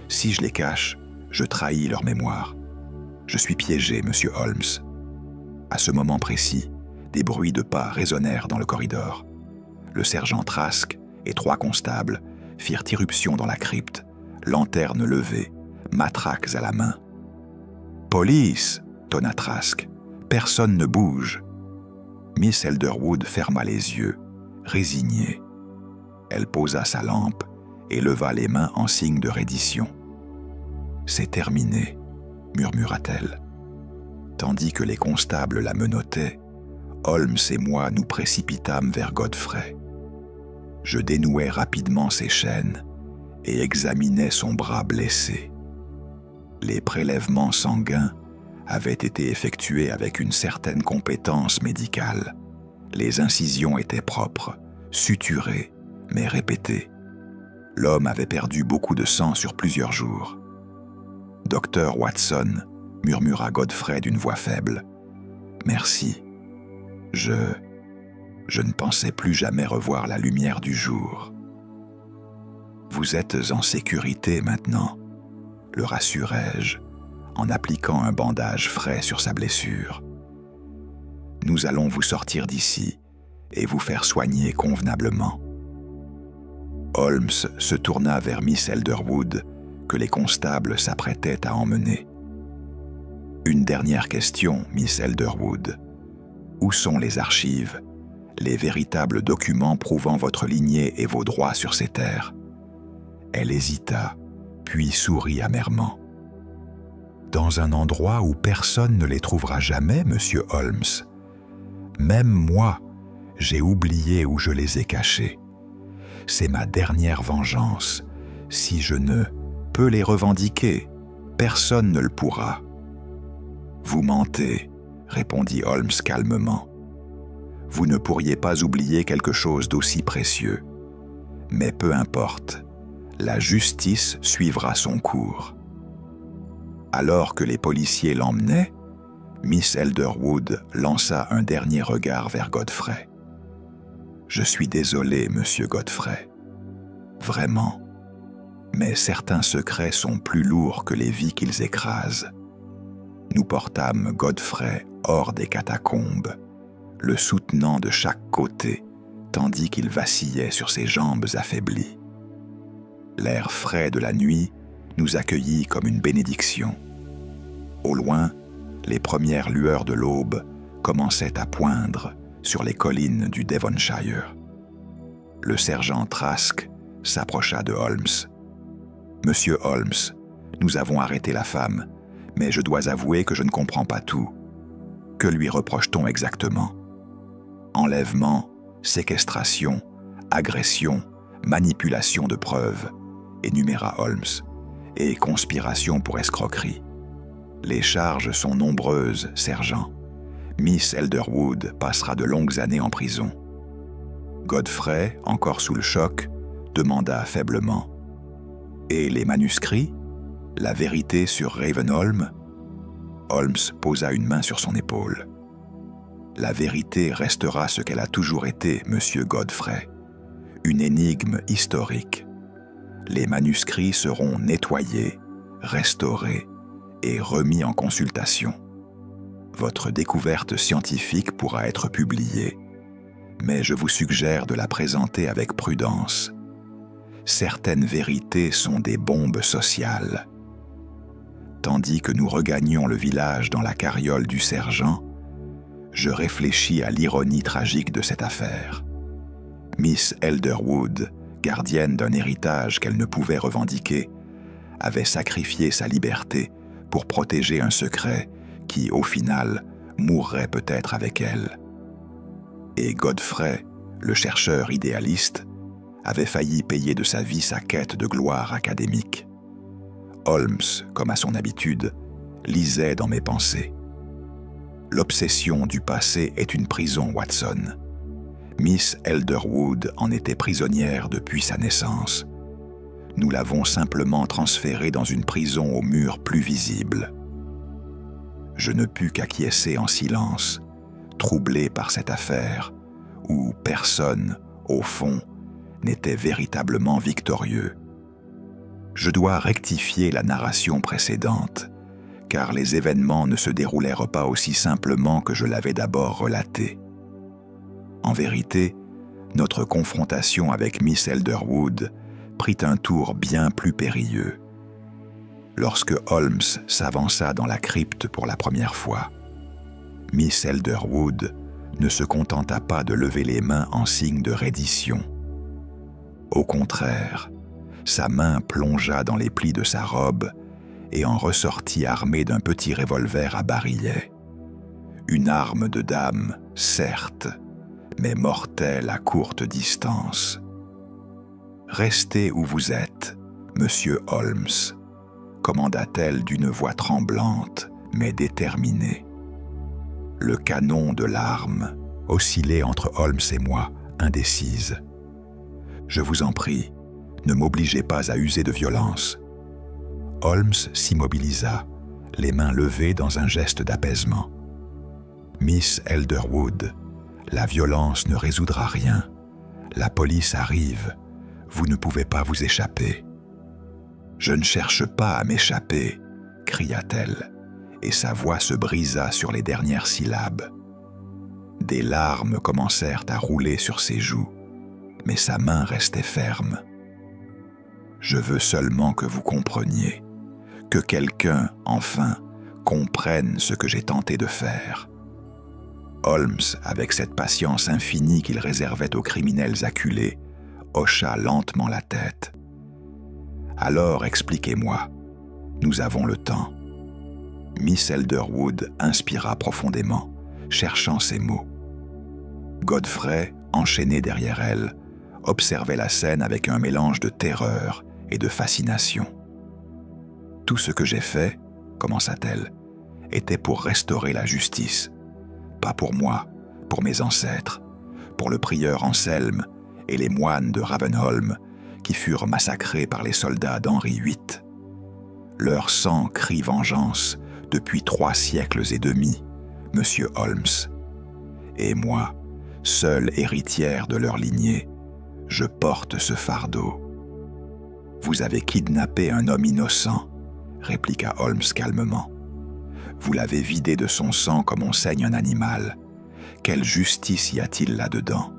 Si je les cache, je trahis leur mémoire. Je suis piégé, monsieur Holmes. » À ce moment précis, des bruits de pas résonnèrent dans le corridor. Le sergent Trask et 3 constables firent irruption dans la crypte, lanternes levées, matraques à la main. « Police !» tonna Trask. « Personne ne bouge. » Miss Elderwood ferma les yeux, résignée. Elle posa sa lampe et leva les mains en signe de reddition. « C'est terminé, » murmura-t-elle. Tandis que les constables la menottaient, Holmes et moi nous précipitâmes vers Godfrey. Je dénouai rapidement ses chaînes et examinai son bras blessé. Les prélèvements sanguins avaient été effectués avec une certaine compétence médicale. Les incisions étaient propres, suturées, mais répétées. L'homme avait perdu beaucoup de sang sur plusieurs jours. « Docteur Watson », murmura Godfrey d'une voix faible, « merci. Je ne pensais plus jamais revoir la lumière du jour. Vous êtes en sécurité maintenant, le rassurai-je, en appliquant un bandage frais sur sa blessure. Nous allons vous sortir d'ici et vous faire soigner convenablement. Holmes se tourna vers Miss Elderwood, que les constables s'apprêtaient à emmener. Une dernière question, Miss Elderwood. Où sont les archives, les véritables documents prouvant votre lignée et vos droits sur ces terres? Elle hésita, puis sourit amèrement. Dans un endroit où personne ne les trouvera jamais, monsieur Holmes. Même moi, j'ai oublié où je les ai cachés. C'est ma dernière vengeance. Si je ne peux les revendiquer, personne ne le pourra. Vous mentez, répondit Holmes calmement. Vous ne pourriez pas oublier quelque chose d'aussi précieux. Mais peu importe, la justice suivra son cours. Alors que les policiers l'emmenaient, Miss Elderwood lança un dernier regard vers Godfrey. « Je suis désolé, monsieur Godfrey. Vraiment. Mais certains secrets sont plus lourds que les vies qu'ils écrasent. Nous portâmes Godfrey hors des catacombes, le soutenant de chaque côté, tandis qu'il vacillait sur ses jambes affaiblies. L'air frais de la nuit nous accueillit comme une bénédiction. Au loin, les premières lueurs de l'aube commençaient à poindre sur les collines du Devonshire. Le sergent Trask s'approcha de Holmes. « Monsieur Holmes, nous avons arrêté la femme, mais je dois avouer que je ne comprends pas tout. Que lui reproche-t-on exactement? Enlèvement, séquestration, agression, manipulation de preuves, énuméra Holmes, et conspiration pour escroquerie. Les charges sont nombreuses, sergent. Miss Elderwood passera de longues années en prison. » Godfrey, encore sous le choc, demanda faiblement. « Et les manuscrits? La vérité sur Ravenholm ?» Holmes posa une main sur son épaule. « La vérité restera ce qu'elle a toujours été, monsieur Godfrey. Une énigme historique. Les manuscrits seront nettoyés, restaurés et remis en consultation. Votre découverte scientifique pourra être publiée, mais je vous suggère de la présenter avec prudence. Certaines vérités sont des bombes sociales. » Tandis que nous regagnions le village dans la carriole du sergent, je réfléchis à l'ironie tragique de cette affaire. Miss Elderwood, gardienne d'un héritage qu'elle ne pouvait revendiquer, avait sacrifié sa liberté pour protéger un secret qui, au final, mourrait peut-être avec elle. Et Godfrey, le chercheur idéaliste, avait failli payer de sa vie sa quête de gloire académique. Holmes, comme à son habitude, lisait dans mes pensées. L'obsession du passé est une prison, Watson. Miss Elderwood en était prisonnière depuis sa naissance. Nous l'avons simplement transférée dans une prison aux murs plus visibles. Je ne pus qu'acquiescer en silence, troublé par cette affaire, où personne, au fond, n'était véritablement victorieux. Je dois rectifier la narration précédente, car les événements ne se déroulèrent pas aussi simplement que je l'avais d'abord relaté. En vérité, notre confrontation avec Miss Elderwood prit un tour bien plus périlleux. Lorsque Holmes s'avança dans la crypte pour la première fois, Miss Elderwood ne se contenta pas de lever les mains en signe de reddition. Au contraire, sa main plongea dans les plis de sa robe et en ressortit armée d'un petit revolver à barillet. Une arme de dame, certes, mais mortelle à courte distance. « Restez où vous êtes, monsieur Holmes », commanda-t-elle d'une voix tremblante, mais déterminée. Le canon de l'arme oscillait entre Holmes et moi, indécise. « Je vous en prie, ne m'obligez pas à user de violence. » Holmes s'immobilisa, les mains levées dans un geste d'apaisement. « Miss Elderwood, La violence ne résoudra rien. La police arrive. Vous ne pouvez pas vous échapper. »« Je ne cherche pas à m'échapper, » cria-t-elle, et sa voix se brisa sur les dernières syllabes. Des larmes commencèrent à rouler sur ses joues, mais sa main restait ferme. « Je veux seulement que vous compreniez, que quelqu'un, enfin, comprenne ce que j'ai tenté de faire. » Holmes, avec cette patience infinie qu'il réservait aux criminels acculés, hocha lentement la tête. « Alors expliquez-moi, nous avons le temps. » Miss Elderwood inspira profondément, cherchant ses mots. Godfrey, enchaîné derrière elle, observait la scène avec un mélange de terreur et de fascination. « Tout ce que j'ai fait, commença-t-elle, était pour restaurer la justice. Pas pour moi, pour mes ancêtres, pour le prieur Anselme et les moines de Ravenholm qui furent massacrés par les soldats d'Henri VIII. Leur sang crie vengeance depuis 3 siècles et demi, monsieur Holmes. Et moi, seule héritière de leur lignée, je porte ce fardeau. »« Vous avez kidnappé un homme innocent, » répliqua Holmes calmement. « Vous l'avez vidé de son sang comme on saigne un animal. Quelle justice y a-t-il là-dedans ?»«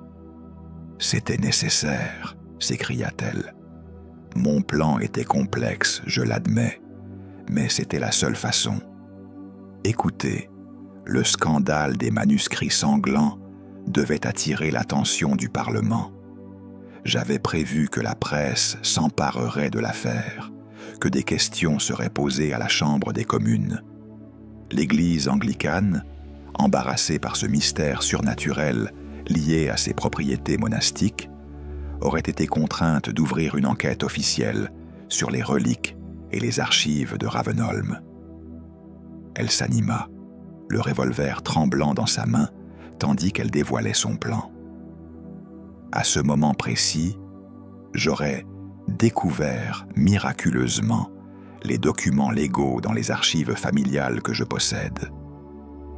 C'était nécessaire, » s'écria-t-elle. « Mon plan était complexe, je l'admets, mais c'était la seule façon. Écoutez, le scandale des manuscrits sanglants devait attirer l'attention du Parlement. J'avais prévu que la presse s'emparerait de l'affaire, que des questions seraient posées à la Chambre des communes. L'Église anglicane, embarrassée par ce mystère surnaturel lié à ses propriétés monastiques, aurait été contrainte d'ouvrir une enquête officielle sur les reliques et les archives de Ravenholm. » Elle s'anima, le revolver tremblant dans sa main, tandis qu'elle dévoilait son plan. « À ce moment précis, j'aurais découvert miraculeusement les documents légaux dans les archives familiales que je possède,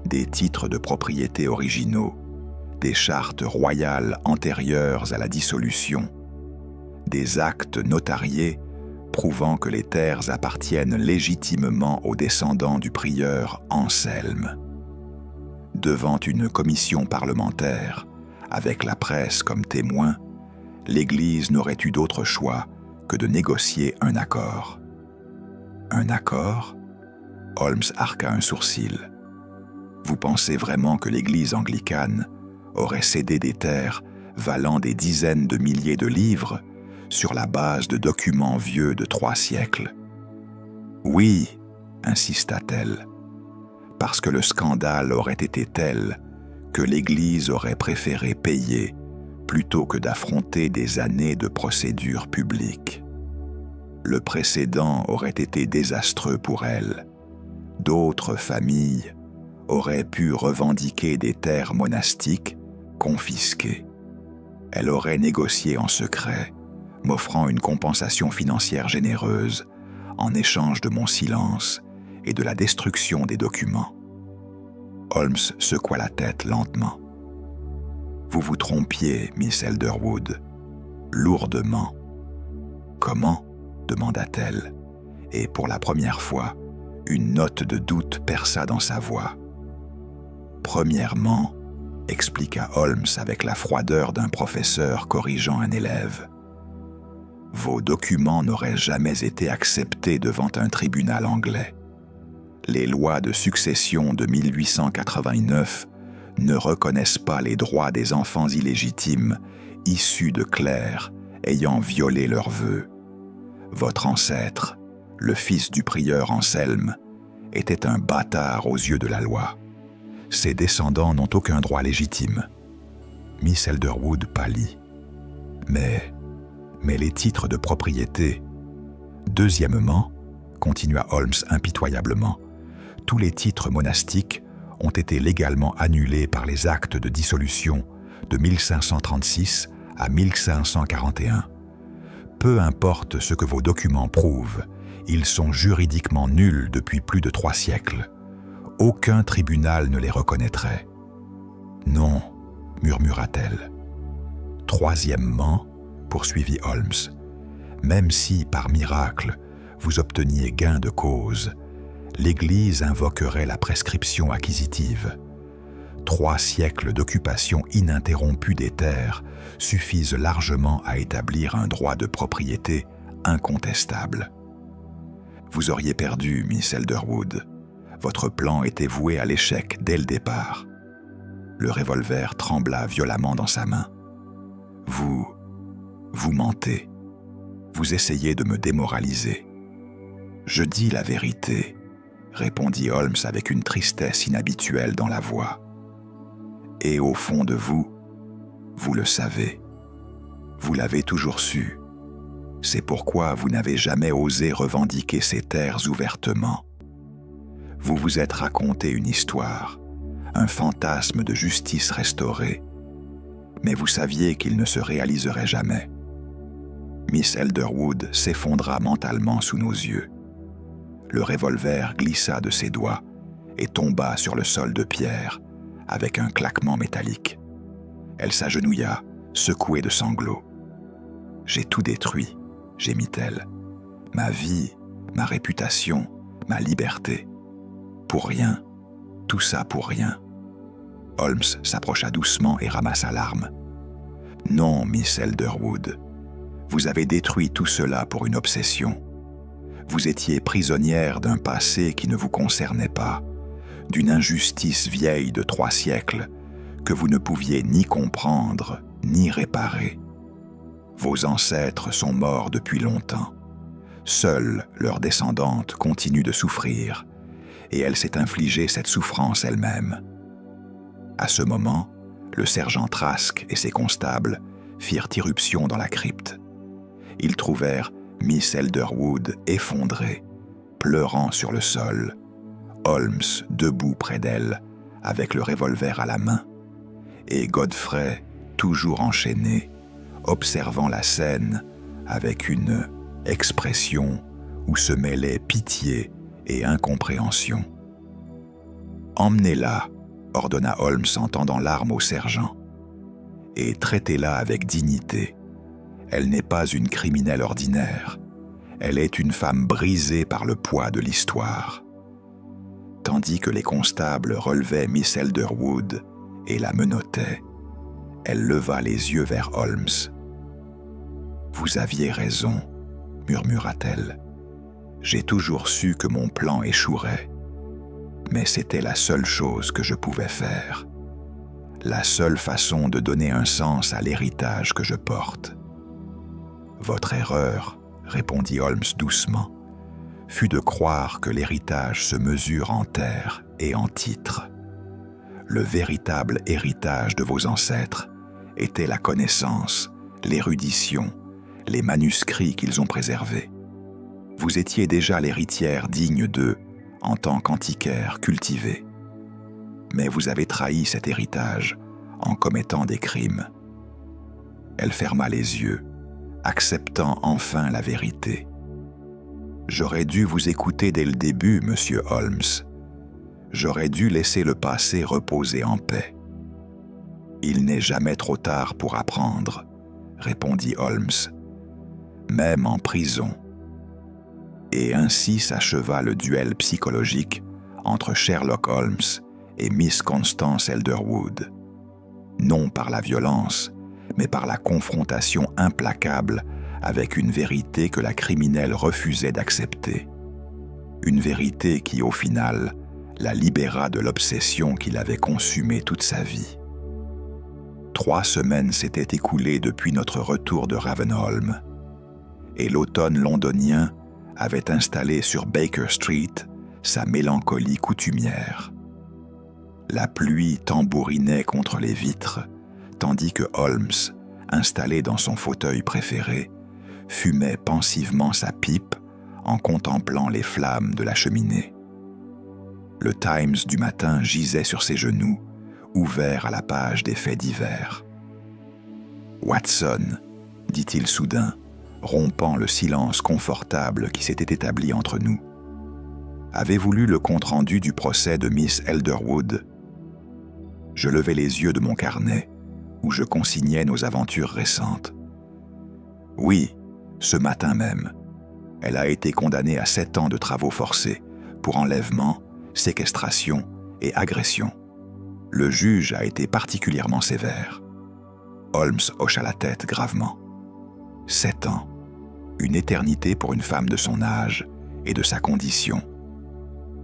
des titres de propriété originaux, des chartes royales antérieures à la dissolution, des actes notariés prouvant que les terres appartiennent légitimement aux descendants du prieur Anselme. Devant une commission parlementaire, avec la presse comme témoin, l'Église n'aurait eu d'autre choix que de négocier un accord. » « Un accord ?» Holmes arqua un sourcil. « Vous pensez vraiment que l'Église anglicane aurait cédé des terres valant des dizaines de milliers de livres sur la base de documents vieux de 3 siècles. »« Oui, » insista-t-elle, « parce que le scandale aurait été tel que l'Église aurait préféré payer plutôt que d'affronter des années de procédure publique. Le précédent aurait été désastreux pour elle. D'autres familles auraient pu revendiquer des terres monastiques confisquées. Elle aurait négocié en secret, m'offrant une compensation financière généreuse en échange de mon silence et de la destruction des documents. » Holmes secoua la tête lentement. « Vous vous trompiez, Miss Elderwood, lourdement. »« Comment ?» demanda-t-elle, et pour la première fois, une note de doute perça dans sa voix. « Premièrement, » expliqua Holmes avec la froideur d'un professeur corrigeant un élève, « vos documents n'auraient jamais été acceptés devant un tribunal anglais. Les lois de succession de 1889 ne reconnaissent pas les droits des enfants illégitimes issus de clercs ayant violé leurs vœux. Votre ancêtre, le fils du prieur Anselme, était un bâtard aux yeux de la loi. Ses descendants n'ont aucun droit légitime. » Miss Elderwood pâlit. « Mais les titres de propriété. Deuxièmement, » continua Holmes impitoyablement, « tous les titres monastiques ont été légalement annulés par les actes de dissolution de 1536 à 1541. Peu importe ce que vos documents prouvent, ils sont juridiquement nuls depuis plus de 3 siècles. Aucun tribunal ne les reconnaîtrait. » « Non, murmura-t-elle. Troisièmement, poursuivit Holmes, même si, par miracle, vous obteniez gain de cause, l'Église invoquerait la prescription acquisitive. 3 siècles d'occupation ininterrompue des terres suffisent largement à établir un droit de propriété incontestable. Vous auriez perdu, Miss Elderwood. Votre plan était voué à l'échec dès le départ. Le revolver trembla violemment dans sa main. Vous mentez. Vous essayez de me démoraliser. Je dis la vérité, répondit Holmes avec une tristesse inhabituelle dans la voix. Et au fond de vous, vous le savez. Vous l'avez toujours su. C'est pourquoi vous n'avez jamais osé revendiquer ces terres ouvertement. Vous vous êtes raconté une histoire, un fantasme de justice restaurée, mais vous saviez qu'il ne se réaliserait jamais. Miss Elderwood s'effondra mentalement sous nos yeux. Le revolver glissa de ses doigts et tomba sur le sol de pierre avec un claquement métallique. Elle s'agenouilla, secouée de sanglots. « J'ai tout détruit », gémit-elle. « Ma vie, ma réputation, ma liberté. Pour rien, tout ça pour rien. » Holmes s'approcha doucement et ramassa l'arme. « Non, Miss Elderwood, vous avez détruit tout cela pour une obsession. Vous étiez prisonnière d'un passé qui ne vous concernait pas, d'une injustice vieille de 3 siècles que vous ne pouviez ni comprendre ni réparer. Vos ancêtres sont morts depuis longtemps. Seule leur descendante continue de souffrir, et elle s'est infligée cette souffrance elle-même. » À ce moment, le sergent Trask et ses constables firent irruption dans la crypte. Ils trouvèrent Miss Elderwood effondrée, pleurant sur le sol, Holmes debout près d'elle, avec le revolver à la main, et Godfrey, toujours enchaîné, observant la scène avec une expression où se mêlaient pitié et incompréhension. « Emmenez-la », ordonna Holmes en tendant l'arme au sergent, « et traitez-la avec dignité. Elle n'est pas une criminelle ordinaire. Elle est une femme brisée par le poids de l'histoire. » Tandis que les constables relevaient Miss Elderwood et la menottaient, elle leva les yeux vers Holmes. « Vous aviez raison, » murmura-t-elle. « J'ai toujours su que mon plan échouerait, mais c'était la seule chose que je pouvais faire, la seule façon de donner un sens à l'héritage que je porte. » « Votre erreur, » répondit Holmes doucement, « fut de croire que l'héritage se mesure en terres et en titres. Le véritable héritage de vos ancêtres était la connaissance, l'érudition, les manuscrits qu'ils ont préservés. Vous étiez déjà l'héritière digne d'eux en tant qu'antiquaire cultivé. Mais vous avez trahi cet héritage en commettant des crimes. » Elle ferma les yeux, acceptant enfin la vérité. « J'aurais dû vous écouter dès le début, monsieur Holmes. J'aurais dû laisser le passé reposer en paix. »« Il n'est jamais trop tard pour apprendre, » répondit Holmes, « même en prison. » Et ainsi s'acheva le duel psychologique entre Sherlock Holmes et Miss Constance Elderwood. Non par la violence, mais par la confrontation implacable avec une vérité que la criminelle refusait d'accepter. Une vérité qui, au final, la libéra de l'obsession qui l'avait consumée toute sa vie. 3 semaines s'étaient écoulées depuis notre retour de Ravenholm, et l'automne londonien avait installé sur Baker Street sa mélancolie coutumière. La pluie tambourinait contre les vitres, tandis que Holmes, installé dans son fauteuil préféré, fumait pensivement sa pipe en contemplant les flammes de la cheminée. Le Times du matin gisait sur ses genoux, ouvert à la page des faits divers. « Watson, » dit-il soudain, rompant le silence confortable qui s'était établi entre nous. « Avez-vous lu le compte-rendu du procès de Miss Elderwood ?» Je levai les yeux de mon carnet où je consignais nos aventures récentes. Oui, ce matin même, elle a été condamnée à 7 ans de travaux forcés pour enlèvement, séquestration et agression. Le juge a été particulièrement sévère. Holmes hocha la tête gravement. 7 ans, une éternité pour une femme de son âge et de sa condition.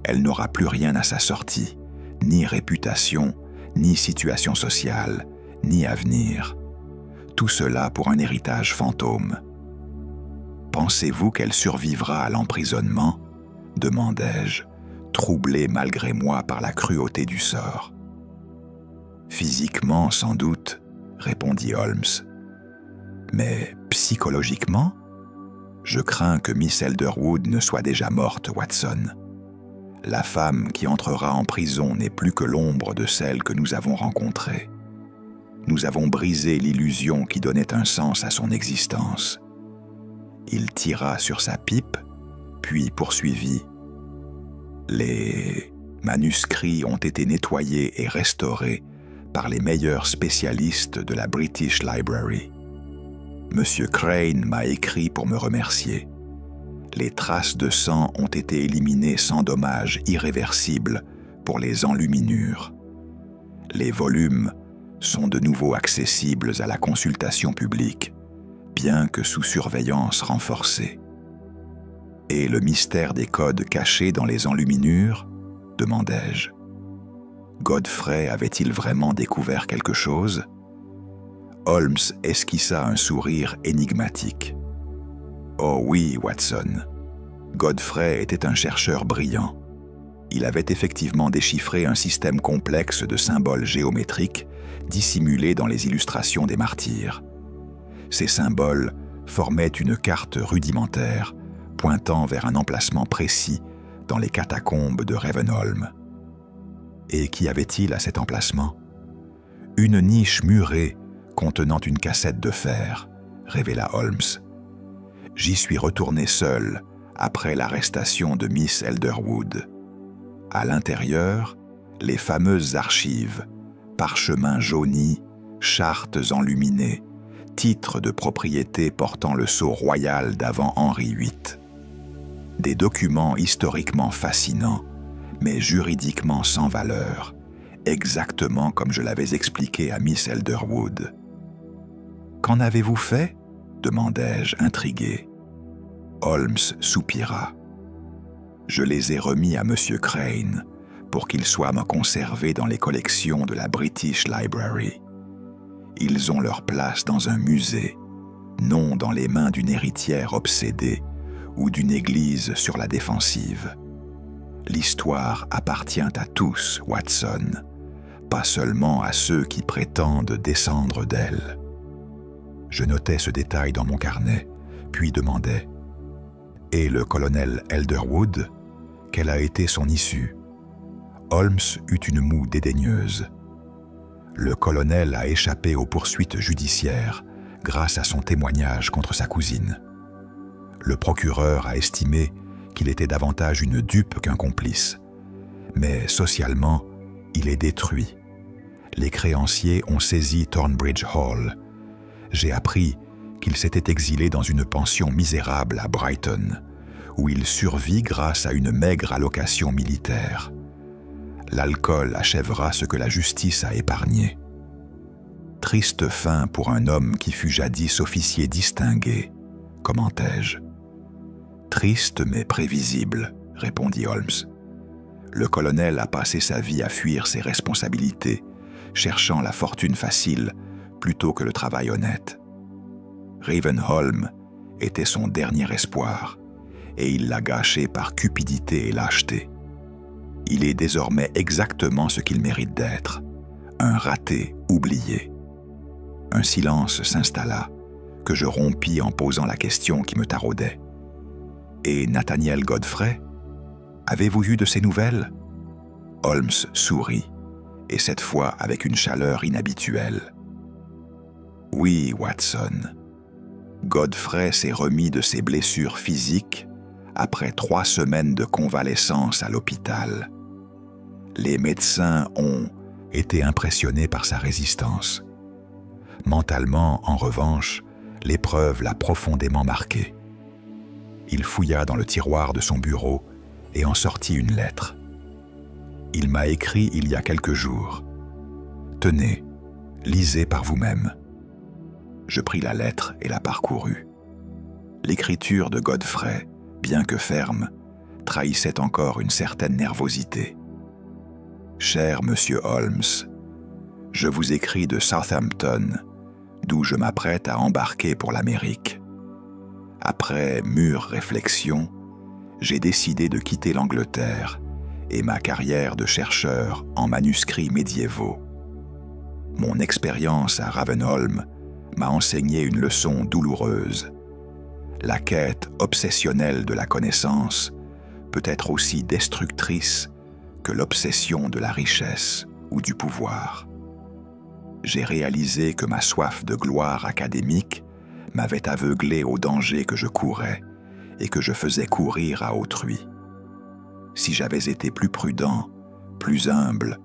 Elle n'aura plus rien à sa sortie, ni réputation, ni situation sociale, ni avenir. Tout cela pour un héritage fantôme. Pensez-vous qu'elle survivra à l'emprisonnement ? Demandai-je, troublé malgré moi par la cruauté du sort. Physiquement, sans doute, répondit Holmes. Mais psychologiquement ? Je crains que Miss Elderwood ne soit déjà morte, Watson. La femme qui entrera en prison n'est plus que l'ombre de celle que nous avons rencontrée. Nous avons brisé l'illusion qui donnait un sens à son existence. Il tira sur sa pipe, puis poursuivit. Les manuscrits ont été nettoyés et restaurés par les meilleurs spécialistes de la British Library. Monsieur Crane m'a écrit pour me remercier. Les traces de sang ont été éliminées sans dommages irréversibles pour les enluminures. Les volumes sont de nouveau accessibles à la consultation publique, bien que sous surveillance renforcée. Et le mystère des codes cachés dans les enluminures ? Demandai-je. Godfrey avait-il vraiment découvert quelque chose ? Holmes esquissa un sourire énigmatique. Oh oui, Watson. Godfrey était un chercheur brillant. Il avait effectivement déchiffré un système complexe de symboles géométriques dissimulés dans les illustrations des martyrs. Ces symboles formaient une carte rudimentaire pointant vers un emplacement précis dans les catacombes de Ravenholm. Et qu'y avait-il à cet emplacement ? Une niche murée contenant une cassette de fer, révéla Holmes. J'y suis retourné seul après l'arrestation de Miss Elderwood. À l'intérieur, les fameuses archives, parchemins jaunis, chartes enluminées, titres de propriété portant le sceau royal d'avant Henri VIII. Des documents historiquement fascinants, mais juridiquement sans valeur, exactement comme je l'avais expliqué à Miss Elderwood. « Qu'en avez-vous fait ?» demandai-je, intrigué. Holmes soupira. « Je les ai remis à M. Crane pour qu'ils soient conservés dans les collections de la British Library. Ils ont leur place dans un musée, non dans les mains d'une héritière obsédée ou d'une église sur la défensive. L'histoire appartient à tous, Watson, pas seulement à ceux qui prétendent descendre d'elle. » Je notais ce détail dans mon carnet, puis demandai « Et le colonel Elderwood, quelle a été son issue ?» Holmes eut une moue dédaigneuse. Le colonel a échappé aux poursuites judiciaires grâce à son témoignage contre sa cousine. Le procureur a estimé qu'il était davantage une dupe qu'un complice. Mais socialement, il est détruit. Les créanciers ont saisi Thornbridge Hall. J'ai appris qu'il s'était exilé dans une pension misérable à Brighton, où il survit grâce à une maigre allocation militaire. L'alcool achèvera ce que la justice a épargné. Triste fin pour un homme qui fut jadis officier distingué, commentai-je. Triste mais prévisible, répondit Holmes. Le colonel a passé sa vie à fuir ses responsabilités, cherchant la fortune facile plutôt que le travail honnête. Ravenholm était son dernier espoir, et il l'a gâché par cupidité et lâcheté. Il est désormais exactement ce qu'il mérite d'être, un raté oublié. Un silence s'installa, que je rompis en posant la question qui me taraudait. « Et Nathaniel Godfrey? Avez-vous eu de ses nouvelles ?» Holmes sourit, et cette fois avec une chaleur inhabituelle. « Oui, Watson. Godfrey s'est remis de ses blessures physiques après 3 semaines de convalescence à l'hôpital. Les médecins ont été impressionnés par sa résistance. Mentalement, en revanche, l'épreuve l'a profondément marqué. Il fouilla dans le tiroir de son bureau et en sortit une lettre. Il m'a écrit il y a quelques jours. « Tenez, lisez par vous-même. » Je pris la lettre et la parcourus. L'écriture de Godfrey, bien que ferme, trahissait encore une certaine nervosité. « Cher Monsieur Holmes, je vous écris de Southampton, d'où je m'apprête à embarquer pour l'Amérique. Après mûre réflexion, j'ai décidé de quitter l'Angleterre et ma carrière de chercheur en manuscrits médiévaux. Mon expérience à Ravenholm m'a enseigné une leçon douloureuse. La quête obsessionnelle de la connaissance peut être aussi destructrice que l'obsession de la richesse ou du pouvoir. J'ai réalisé que ma soif de gloire académique m'avait aveuglé au danger que je courais et que je faisais courir à autrui. Si j'avais été plus prudent, plus humble,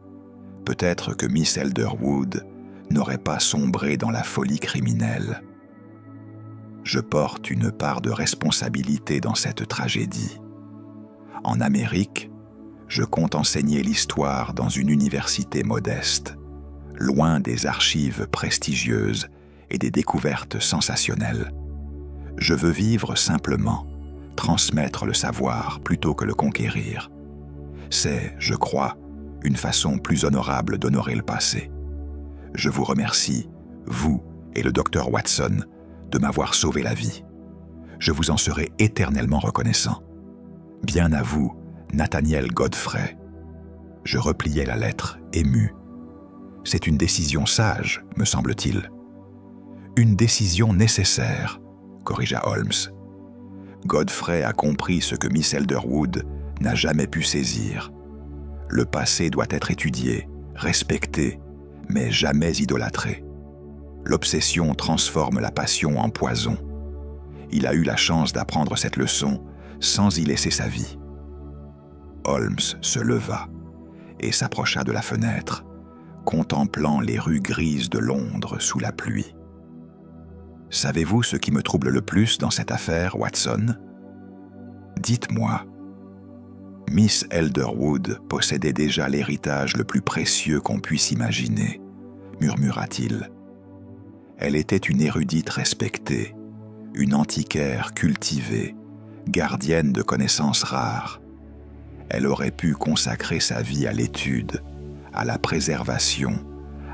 peut-être que Miss Elderwood n'aurait pas sombré dans la folie criminelle. Je porte une part de responsabilité dans cette tragédie. En Amérique, je compte enseigner l'histoire dans une université modeste, loin des archives prestigieuses et des découvertes sensationnelles. Je veux vivre simplement, transmettre le savoir plutôt que le conquérir. C'est, je crois, une façon plus honorable d'honorer le passé. Je vous remercie, vous et le docteur Watson, de m'avoir sauvé la vie. Je vous en serai éternellement reconnaissant. Bien à vous, Nathaniel Godfrey. Je repliai la lettre, ému. C'est une décision sage, me semble-t-il. Une décision nécessaire, corrigea Holmes. Godfrey a compris ce que Miss Elderwood n'a jamais pu saisir. Le passé doit être étudié, respecté, mais jamais idolâtré. L'obsession transforme la passion en poison. Il a eu la chance d'apprendre cette leçon sans y laisser sa vie. Holmes se leva et s'approcha de la fenêtre, contemplant les rues grises de Londres sous la pluie. « Savez-vous ce qui me trouble le plus dans cette affaire, Watson ? Dites-moi. » Miss Elderwood possédait déjà l'héritage le plus précieux qu'on puisse imaginer, murmura-t-il. Elle était une érudite respectée, une antiquaire cultivée, gardienne de connaissances rares. Elle aurait pu consacrer sa vie à l'étude, à la préservation,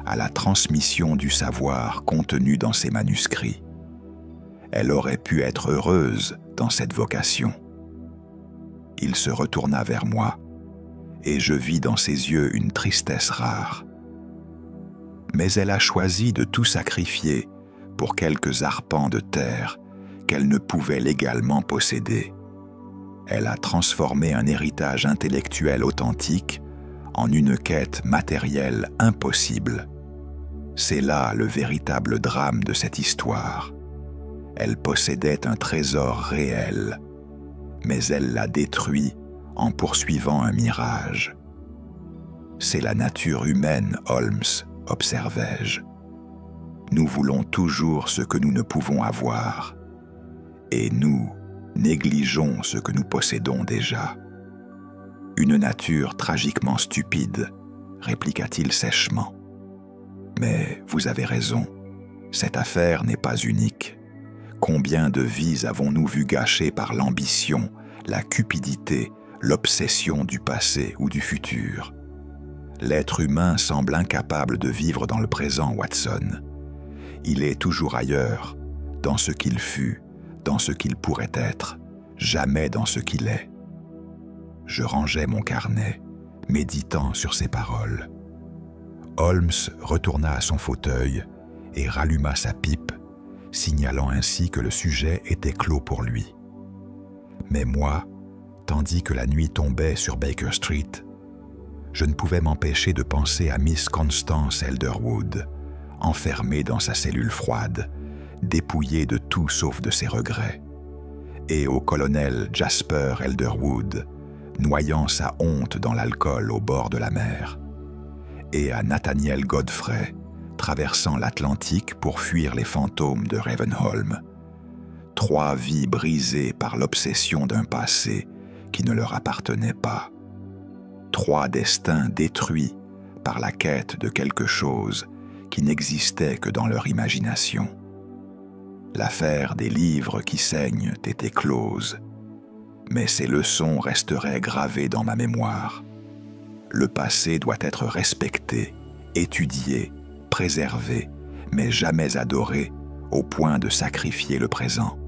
à la transmission du savoir contenu dans ses manuscrits. Elle aurait pu être heureuse dans cette vocation. Il se retourna vers moi, et je vis dans ses yeux une tristesse rare. Mais elle a choisi de tout sacrifier pour quelques arpents de terre qu'elle ne pouvait légalement posséder. Elle a transformé un héritage intellectuel authentique en une quête matérielle impossible. C'est là le véritable drame de cette histoire. Elle possédait un trésor réel, mais elle l'a détruit en poursuivant un mirage. C'est la nature humaine, Holmes, observai-je. Nous voulons toujours ce que nous ne pouvons avoir, et nous négligeons ce que nous possédons déjà. Une nature tragiquement stupide, répliqua-t-il sèchement. Mais vous avez raison, cette affaire n'est pas unique. Combien de vies avons-nous vu gâchées par l'ambition, la cupidité, l'obsession du passé ou du futur? L'être humain semble incapable de vivre dans le présent, Watson. Il est toujours ailleurs, dans ce qu'il fut, dans ce qu'il pourrait être, jamais dans ce qu'il est. Je rangeai mon carnet, méditant sur ces paroles. Holmes retourna à son fauteuil et ralluma sa pipe, signalant ainsi que le sujet était clos pour lui. Mais moi, tandis que la nuit tombait sur Baker Street, je ne pouvais m'empêcher de penser à Miss Constance Elderwood, enfermée dans sa cellule froide, dépouillée de tout sauf de ses regrets, et au colonel Jasper Elderwood, noyant sa honte dans l'alcool au bord de la mer, et à Nathaniel Godfrey, traversant l'Atlantique pour fuir les fantômes de Ravenholm. 3 vies brisées par l'obsession d'un passé qui ne leur appartenait pas. 3 destins détruits par la quête de quelque chose qui n'existait que dans leur imagination. L'affaire des livres qui saignent était close, mais ces leçons resteraient gravées dans ma mémoire. Le passé doit être respecté, étudié, préservé, mais jamais adoré au point de sacrifier le présent.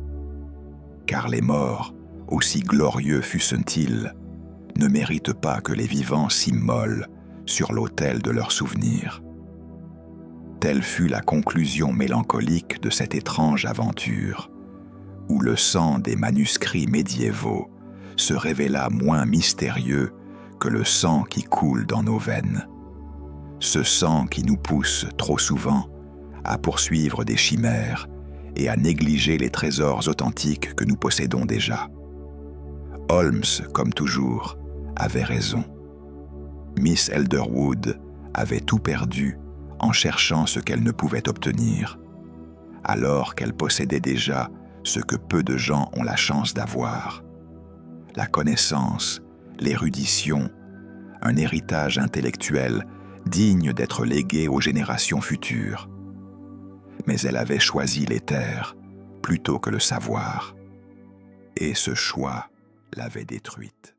Car les morts, aussi glorieux fussent-ils, ne méritent pas que les vivants s'immolent sur l'autel de leurs souvenirs. Telle fut la conclusion mélancolique de cette étrange aventure, où le sang des manuscrits médiévaux se révéla moins mystérieux que le sang qui coule dans nos veines. Ce sang qui nous pousse trop souvent à poursuivre des chimères et à négliger les trésors authentiques que nous possédons déjà. Holmes, comme toujours, avait raison. Miss Elderwood avait tout perdu en cherchant ce qu'elle ne pouvait obtenir, alors qu'elle possédait déjà ce que peu de gens ont la chance d'avoir: la connaissance, l'érudition, un héritage intellectuel digne d'être légué aux générations futures. Mais elle avait choisi l'éther plutôt que le savoir, et ce choix l'avait détruite.